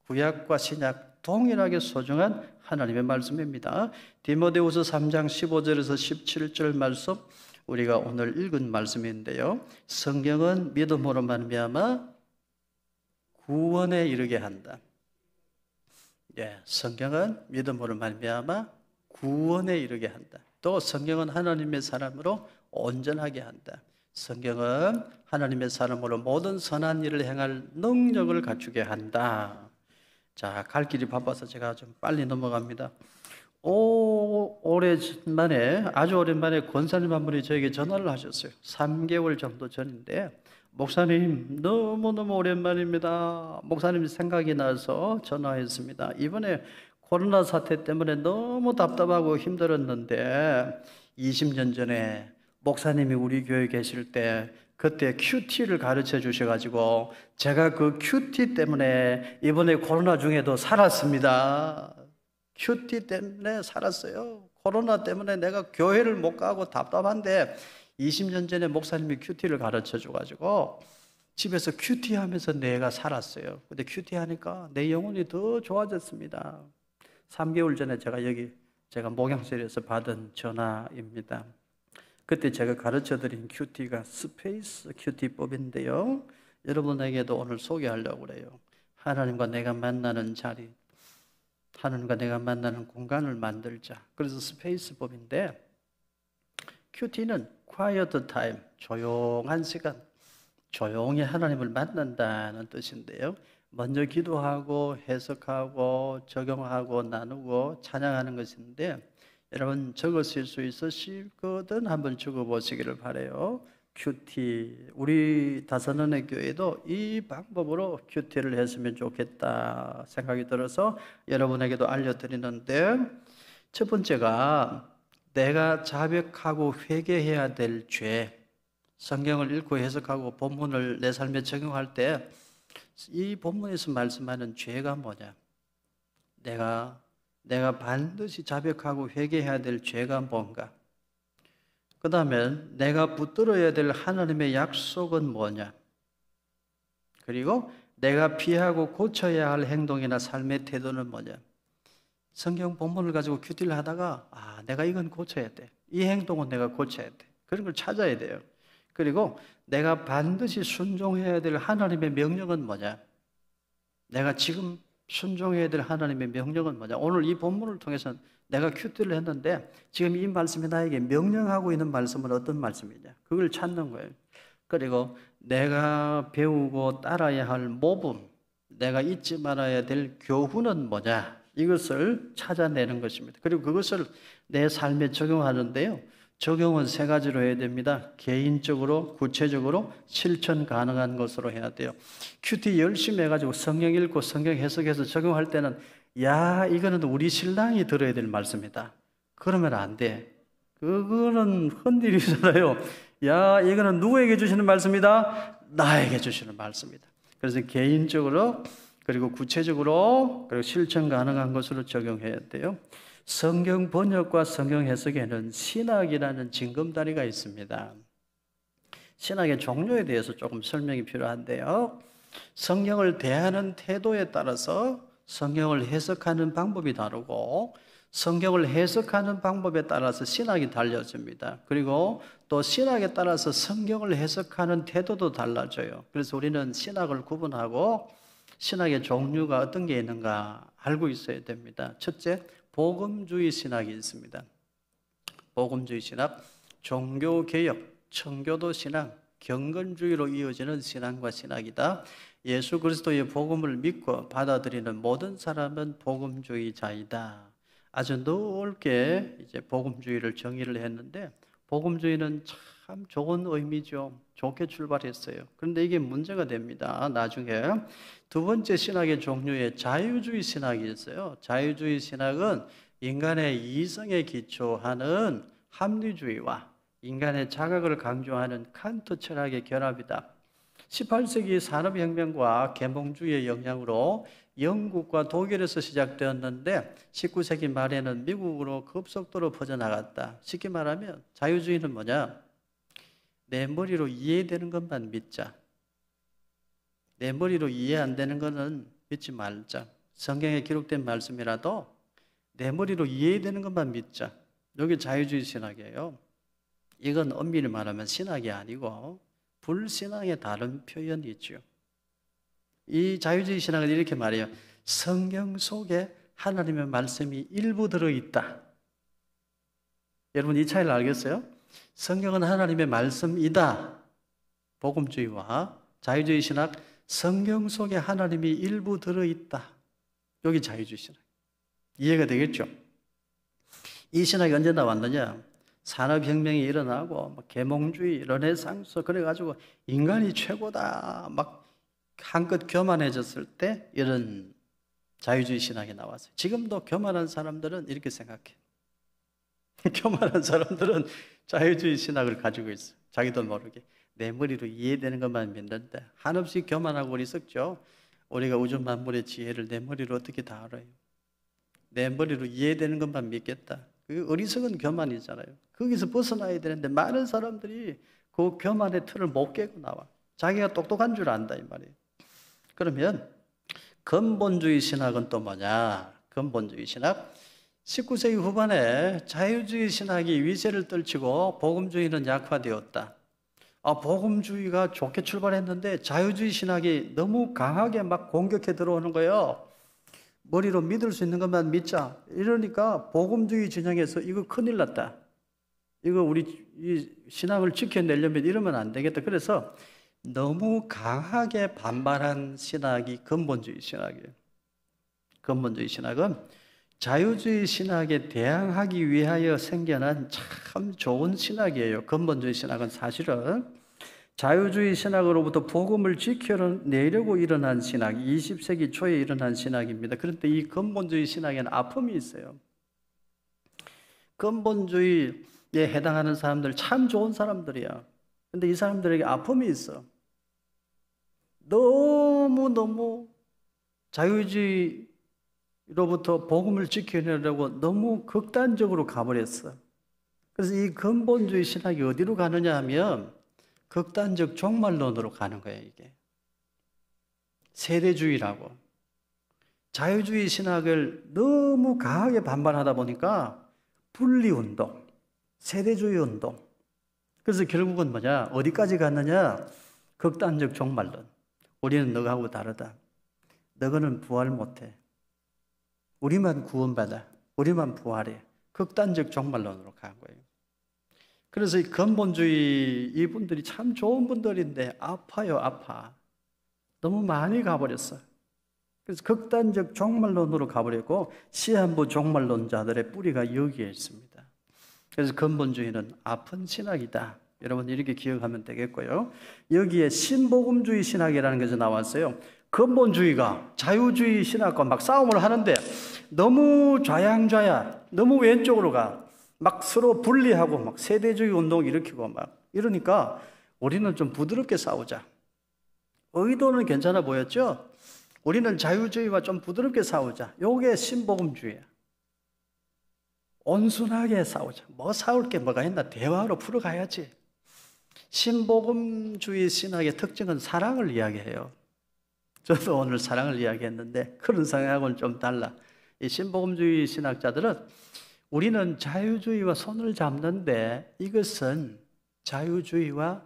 구약과 신약 동일하게 소중한 하나님의 말씀입니다. 디모데후서 3장 15절에서 17절 말씀 우리가 오늘 읽은 말씀인데요. 성경은 믿음으로 말미암아 구원에 이르게 한다. 예, 성경은 믿음으로 말미암아 구원에 이르게 한다. 또 성경은 하나님의 사람으로 온전하게 한다. 성경은 하나님의 사람으로 모든 선한 일을 행할 능력을 갖추게 한다. 자, 갈 길이 바빠서 제가 좀 빨리 넘어갑니다. 오랜만에 아주 오랜만에 권사님 한 분이 저에게 전화를 하셨어요. 3개월 정도 전인데 목사님 너무너무 오랜만입니다. 목사님 생각이 나서 전화했습니다. 이번에 코로나 사태 때문에 너무 답답하고 힘들었는데 20년 전에 목사님이 우리 교회에 계실 때 그때 큐티를 가르쳐 주셔가지고 제가 그 큐티 때문에 이번에 코로나 중에도 살았습니다. 큐티 때문에 살았어요. 코로나 때문에 내가 교회를 못 가고 답답한데 20년 전에 목사님이 큐티를 가르쳐 줘가지고 집에서 큐티 하면서 내가 살았어요. 근데 큐티 하니까 내 영혼이 더 좋아졌습니다. 3개월 전에 제가 목양실에서 받은 전화입니다. 그때 제가 가르쳐 드린 큐티가 스페이스 큐티법인데요. 여러분에게도 오늘 소개하려고 그래요. 하나님과 내가 만나는 자리, 하나님과 내가 만나는 공간을 만들자. 그래서 스페이스법인데 큐티는 quiet time, 조용한 시간, 조용히 하나님을 만난다는 뜻인데요. 먼저 기도하고 해석하고 적용하고 나누고 찬양하는 것인데 여러분 적으실 수 있으시거든 한번 적어보시기를 바라요. 큐티, 우리 다산은혜 교회도 이 방법으로 큐티를 했으면 좋겠다 생각이 들어서 여러분에게도 알려드리는데, 첫 번째가 내가 자백하고 회개해야 될 죄. 성경을 읽고 해석하고 본문을 내 삶에 적용할 때 이 본문에서 말씀하는 죄가 뭐냐, 내가 반드시 자백하고 회개해야 될 죄가 뭔가, 그 다음에 내가 붙들어야 될 하나님의 약속은 뭐냐, 그리고 내가 피하고 고쳐야 할 행동이나 삶의 태도는 뭐냐. 성경 본문을 가지고 큐티를 하다가 내가 이건 고쳐야 돼, 이 행동은 내가 고쳐야 돼, 그런 걸 찾아야 돼요. 그리고 내가 반드시 순종해야 될 하나님의 명령은 뭐냐, 내가 지금 순종해야 될 하나님의 명령은 뭐냐. 오늘 이 본문을 통해서 내가 큐티를 했는데 지금 이 말씀이 나에게 명령하고 있는 말씀은 어떤 말씀이냐, 그걸 찾는 거예요. 그리고 내가 배우고 따라야 할 모범, 내가 잊지 말아야 될 교훈은 뭐냐, 이것을 찾아내는 것입니다. 그리고 그것을 내 삶에 적용하는데요, 적용은 세 가지로 해야 됩니다. 개인적으로, 구체적으로, 실천 가능한 것으로 해야 돼요. 큐티 열심히 해가지고 성경 읽고 성경 해석해서 적용할 때는 이거는 우리 신랑이 들어야 될 말씀이다, 그러면 안 돼. 그거는 흔들리잖아요. 이거는 누구에게 주시는 말씀이다? 나에게 주시는 말씀이다. 그래서 개인적으로, 그리고 구체적으로, 그리고 실천 가능한 것으로 적용해야 돼요. 성경 번역과 성경 해석에는 신학이라는 징검다리가 있습니다. 신학의 종류에 대해서 조금 설명이 필요한데요, 성경을 대하는 태도에 따라서 성경을 해석하는 방법이 다르고, 성경을 해석하는 방법에 따라서 신학이 달라집니다. 그리고 또 신학에 따라서 성경을 해석하는 태도도 달라져요. 그래서 우리는 신학을 구분하고 신학의 종류가 어떤 게 있는가 알고 있어야 됩니다. 첫째, 복음주의 신학이 있습니다. 복음주의 신학, 종교개혁, 청교도 신앙, 경건주의로 이어지는 신앙과 신학이다. 예수 그리스도의 복음을 믿고 받아들이는 모든 사람은 복음주의자이다. 아주 넓게 이제 복음주의를 정의를 했는데, 복음주의는 참 좋은 의미죠. 좋게 출발했어요. 그런데 이게 문제가 됩니다. 나중에 두 번째 신학의 종류에 자유주의 신학이 있어요. 자유주의 신학은 인간의 이성에 기초하는 합리주의와 인간의 자각을 강조하는 칸트 철학의 결합이다. 18세기 산업혁명과 계몽주의의 영향으로 영국과 독일에서 시작되었는데 19세기 말에는 미국으로 급속도로 퍼져나갔다. 쉽게 말하면 자유주의는 뭐냐? 내 머리로 이해되는 것만 믿자. 내 머리로 이해 안 되는 것은 믿지 말자. 성경에 기록된 말씀이라도 내 머리로 이해되는 것만 믿자. 이게 자유주의 신학이에요. 이건 엄밀히 말하면 신학이 아니고 불신앙의 다른 표현이죠. 이 자유주의 신학은 이렇게 말해요. 성경 속에 하나님의 말씀이 일부 들어있다. 여러분 이 차이를 알겠어요? 성경은 하나님의 말씀이다. 복음주의와 자유주의 신학, 성경 속에 하나님이 일부 들어있다. 여기 자유주의 신학. 이해가 되겠죠? 이 신학이 언제 나왔느냐? 산업혁명이 일어나고 계몽주의, 르네상스 그래가지고 인간이 최고다 막 한껏 교만해졌을 때 이런 자유주의 신학이 나왔어요. 지금도 교만한 사람들은 이렇게 생각해. 교만한 사람들은 자유주의 신학을 가지고 있어요. 자기도 모르게 내 머리로 이해되는 것만 믿는데 한없이 교만하고 어리석죠. 우리가 우주 만물의 지혜를 내 머리로 어떻게 다 알아요? 내 머리로 이해되는 것만 믿겠다. 그 어리석은 교만이잖아요. 거기서 벗어나야 되는데 많은 사람들이 그 교만의 틀을 못 깨고 나와. 자기가 똑똑한 줄 안다 이 말이에요. 그러면 근본주의 신학은 또 뭐냐? 근본주의 신학, 19세기 후반에 자유주의 신학이 위세를 떨치고 복음주의는 약화되었다. 복음주의가 좋게 출발했는데 자유주의 신학이 너무 강하게 막 공격해 들어오는 거예요. 머리로 믿을 수 있는 것만 믿자. 이러니까 복음주의 진영에서 이거 큰일 났다. 이거 우리 이 신앙을 지켜내려면 이러면 안 되겠다. 그래서 너무 강하게 반발한 신학이 근본주의 신학이에요. 근본주의 신학은 자유주의 신학에 대항하기 위하여 생겨난 참 좋은 신학이에요. 근본주의 신학은 사실은 자유주의 신학으로부터 복음을 지켜내려고 일어난 신학, 20세기 초에 일어난 신학입니다. 그런데 이 근본주의 신학에는 아픔이 있어요. 근본주의에 해당하는 사람들 참 좋은 사람들이야. 근데 이 사람들에게 아픔이 있어. 너무 자유주의로부터 복음을 지켜내려고 너무 극단적으로 가버렸어. 그래서 이 근본주의 신학이 어디로 가느냐 하면 극단적 종말론으로 가는 거예요, 이게. 세대주의라고. 자유주의 신학을 너무 강하게 반발하다 보니까 분리운동, 세대주의 운동. 그래서 결국은 뭐냐? 어디까지 갔느냐? 극단적 종말론. 우리는 너하고 다르다. 너희는 부활 못해. 우리만 구원받아. 우리만 부활해. 극단적 종말론으로 간 거예요. 그래서 이 근본주의 이분들이 참 좋은 분들인데 아파요, 아파. 너무 많이 가버렸어. 그래서 극단적 종말론으로 가버렸고 시한부 종말론자들의 뿌리가 여기에 있습니다. 그래서 근본주의는 아픈 신학이다. 여러분 이렇게 기억하면 되겠고요. 여기에 신복음주의 신학이라는 것이 나왔어요. 근본주의가 자유주의 신학과 막 싸움을 하는데 너무 좌양좌야, 너무 왼쪽으로 가. 막 서로 분리하고 막 세대주의 운동 일으키고 막 이러니까 우리는 좀 부드럽게 싸우자. 의도는 괜찮아 보였죠? 우리는 자유주의와 좀 부드럽게 싸우자. 요게 신복음주의야. 온순하게 싸우자. 뭐 싸울 게 뭐가 있나? 대화로 풀어가야지. 신복음주의 신학의 특징은 사랑을 이야기해요. 저도 오늘 사랑을 이야기했는데 그런 성향하고는 좀 달라. 이 신복음주의 신학자들은 우리는 자유주의와 손을 잡는데 이것은 자유주의와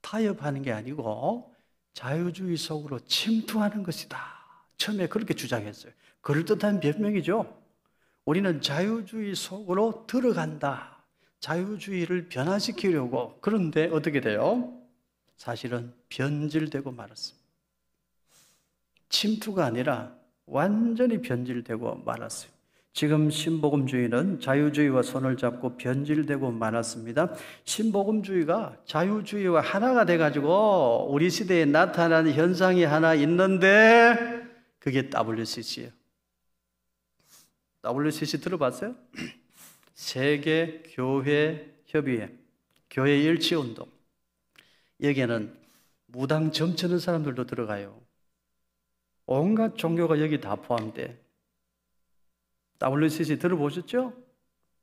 타협하는 게 아니고 자유주의 속으로 침투하는 것이다. 처음에 그렇게 주장했어요. 그럴듯한 변명이죠. 우리는 자유주의 속으로 들어간다. 자유주의를 변화시키려고. 그런데 어떻게 돼요? 사실은 변질되고 말았습니다. 침투가 아니라 완전히 변질되고 말았어요. 지금 신복음주의는 자유주의와 손을 잡고 변질되고 말았습니다. 신복음주의가 자유주의와 하나가 돼가지고 우리 시대에 나타난 현상이 하나 있는데 그게 WCC예요. WCC 들어봤어요? 세계교회협의회, 교회 일치운동. 여기에는 무당 점치는 사람들도 들어가요. 온갖 종교가 여기 다 포함돼. WCC 들어보셨죠?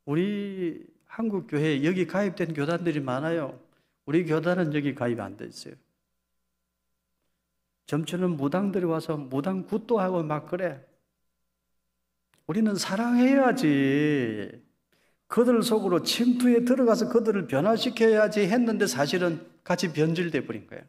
우리 한국 교회에 여기 가입된 교단들이 많아요. 우리 교단은 여기 가입 안 돼 있어요. 점치는 무당들이 와서 무당 굿도 하고 막 그래. 우리는 사랑해야지. 그들 속으로 침투에 들어가서 그들을 변화시켜야지 했는데 사실은 같이 변질돼 버린 거예요.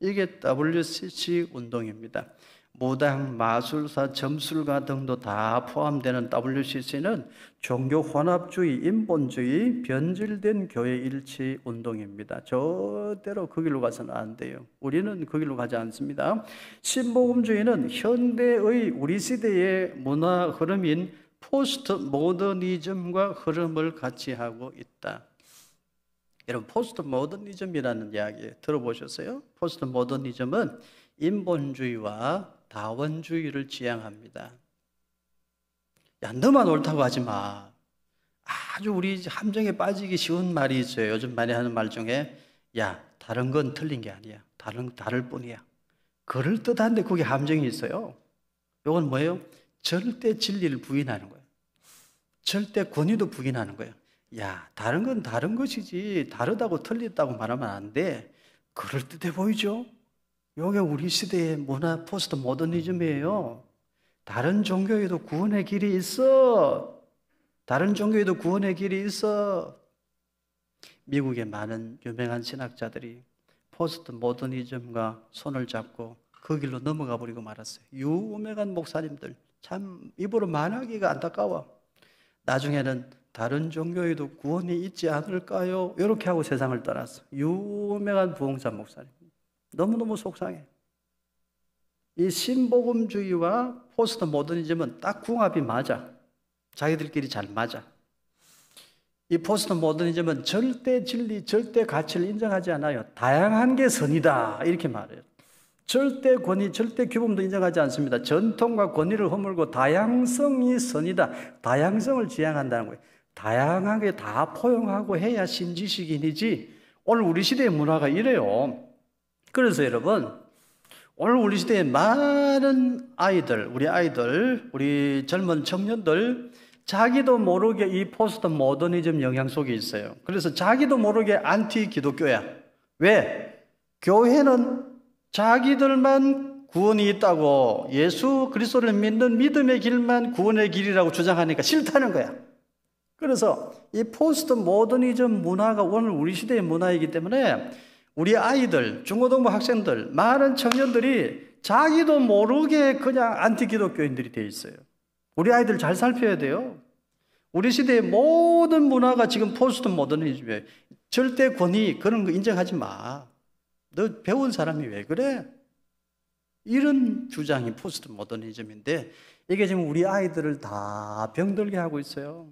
이게 WCC 운동입니다. 무당, 마술사, 점술가 등도 다 포함되는 WCC는 종교 혼합주의, 인본주의, 변질된 교회 일치 운동입니다. 절대로 그 길로 가서는 안 돼요. 우리는 그 길로 가지 않습니다. 신복음주의는 현대의 우리 시대의 문화 흐름인 포스트 모더니즘과 흐름을 같이 하고 있다. 여러분 포스트 모더니즘이라는 이야기 들어보셨어요? 포스트 모더니즘은 인본주의와 다원주의를 지향합니다. 야, 너만 옳다고 하지 마. 아주 우리 함정에 빠지기 쉬운 말이 있어요. 요즘 많이 하는 말 중에 야, 다른 건 틀린 게 아니야. 다를 뿐이야. 그럴듯한데 그게 함정이 있어요. 이건 뭐예요? 절대 진리를 부인하는 거예요. 절대 권위도 부인하는 거예요. 야, 다른 건 다른 것이지 다르다고 틀렸다고 말하면 안 돼. 그럴듯해 보이죠? 이게 우리 시대의 문화 포스트 모더니즘이에요. 다른 종교에도 구원의 길이 있어. 다른 종교에도 구원의 길이 있어. 미국의 많은 유명한 신학자들이 포스트 모더니즘과 손을 잡고 그 길로 넘어가 버리고 말았어요. 유명한 목사님들 참 입으로 말하기가 안타까워. 나중에는 다른 종교에도 구원이 있지 않을까요? 이렇게 하고 세상을 떠났어. 유명한 부흥사 목사님. 너무너무 속상해. 이 신복음주의와 포스트 모더니즘은 딱 궁합이 맞아. 자기들끼리 잘 맞아. 이 포스트 모더니즘은 절대 진리, 절대 가치를 인정하지 않아요. 다양한 게 선이다 이렇게 말해요. 절대 권위, 절대 규범도 인정하지 않습니다. 전통과 권위를 허물고 다양성이 선이다. 다양성을 지향한다는 거예요. 다양하게 다 포용하고 해야 신지식인이지. 오늘 우리 시대의 문화가 이래요. 그래서 여러분, 오늘 우리 시대의 많은 아이들, 우리 젊은 청년들, 자기도 모르게 이 포스트 모더니즘 영향 속에 있어요. 그래서 자기도 모르게 안티 기독교야. 왜? 교회는 자기들만 구원이 있다고, 예수 그리스도를 믿는 믿음의 길만 구원의 길이라고 주장하니까 싫다는 거야. 그래서 이 포스트 모더니즘 문화가 오늘 우리 시대의 문화이기 때문에 우리 아이들, 중고등부 학생들, 많은 청년들이 자기도 모르게 그냥 안티 기독교인들이 돼 있어요. 우리 아이들 잘 살펴야 돼요. 우리 시대의 모든 문화가 지금 포스트 모더니즘이에요. 절대 권위 그런 거 인정하지 마. 너 배운 사람이 왜 그래? 이런 주장이 포스트 모더니즘인데 이게 지금 우리 아이들을 다 병들게 하고 있어요.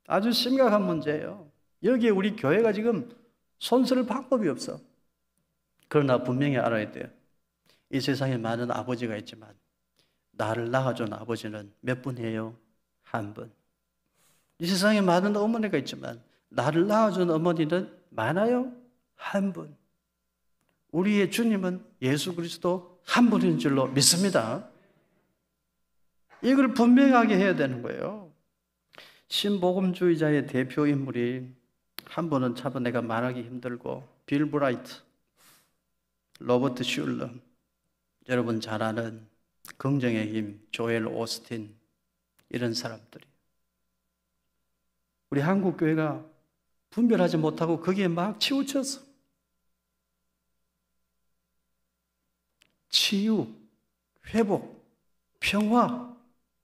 아주 심각한 문제예요. 여기에 우리 교회가 지금 손쓸 방법이 없어. 그러나 분명히 알아야 돼요. 이 세상에 많은 아버지가 있지만 나를 낳아준 아버지는 몇 분이에요? 한 분. 이 세상에 많은 어머니가 있지만 나를 낳아준 어머니는 많아요? 한 분. 우리의 주님은 예수 그리스도 한 분인 줄로 믿습니다. 이걸 분명하게 해야 되는 거예요. 신복음주의자의 대표 인물이 한 분은 참 내가 말하기 힘들고 빌 브라이트, 로버트 슐러, 여러분 잘 아는 긍정의 힘, 조엘 오스틴 이런 사람들이 우리 한국 교회가 분별하지 못하고 거기에 막 치우쳤어. 치유, 회복, 평화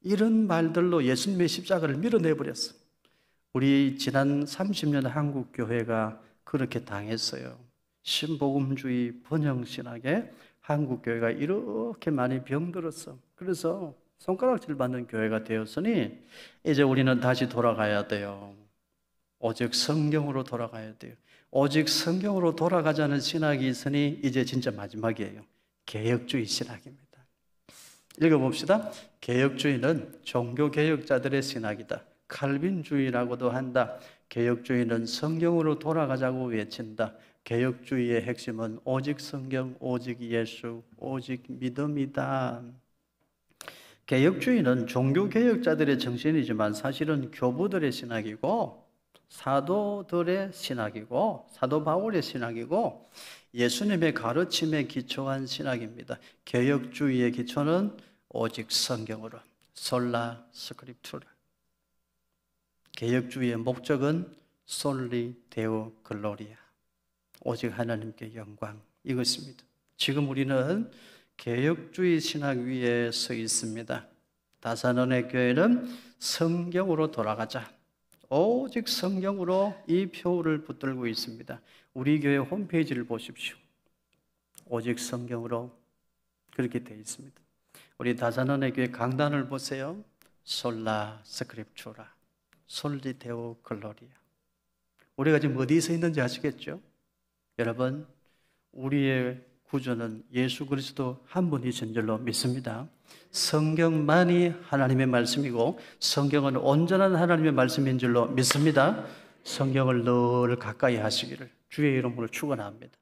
이런 말들로 예수님의 십자가를 밀어내버렸어. 우리 지난 30년 한국 교회가 그렇게 당했어요. 신복음주의 번영신학에 한국 교회가 이렇게 많이 병들었어. 그래서 손가락질 받는 교회가 되었으니 이제 우리는 다시 돌아가야 돼요. 오직 성경으로 돌아가야 돼요. 오직 성경으로 돌아가자는 신학이 있으니 이제 진짜 마지막이에요. 개혁주의 신학입니다. 읽어봅시다. 개혁주의는 종교개혁자들의 신학이다. 칼빈주의라고도 한다. 개혁주의는 성경으로 돌아가자고 외친다. 개혁주의의 핵심은 오직 성경, 오직 예수, 오직 믿음이다. 개혁주의는 종교개혁자들의 정신이지만 사실은 교부들의 신학이고 사도들의 신학이고 사도 바울의 신학이고 예수님의 가르침에 기초한 신학입니다. 개혁주의의 기초는 오직 성경으로 솔라 스크립투라. 개혁주의의 목적은 솔리 데오 글로리아, 오직 하나님께 영광, 이것입니다. 지금 우리는 개혁주의 신학 위에 서 있습니다. 다산원의 교회는 성경으로 돌아가자, 오직 성경으로 이 표를 붙들고 있습니다. 우리 교회 홈페이지를 보십시오. 오직 성경으로 그렇게 되어 있습니다. 우리 다산원의 교회 강단을 보세요. 솔라 스크립투라, 솔리 데오 글로리아. 우리가 지금 어디에 서 있는지 아시겠죠? 여러분, 우리의 구주는 예수 그리스도 한 분이신 줄로 믿습니다. 성경만이 하나님의 말씀이고 성경은 온전한 하나님의 말씀인 줄로 믿습니다. 성경을 늘 가까이 하시기를 주의 이름으로 축원합니다.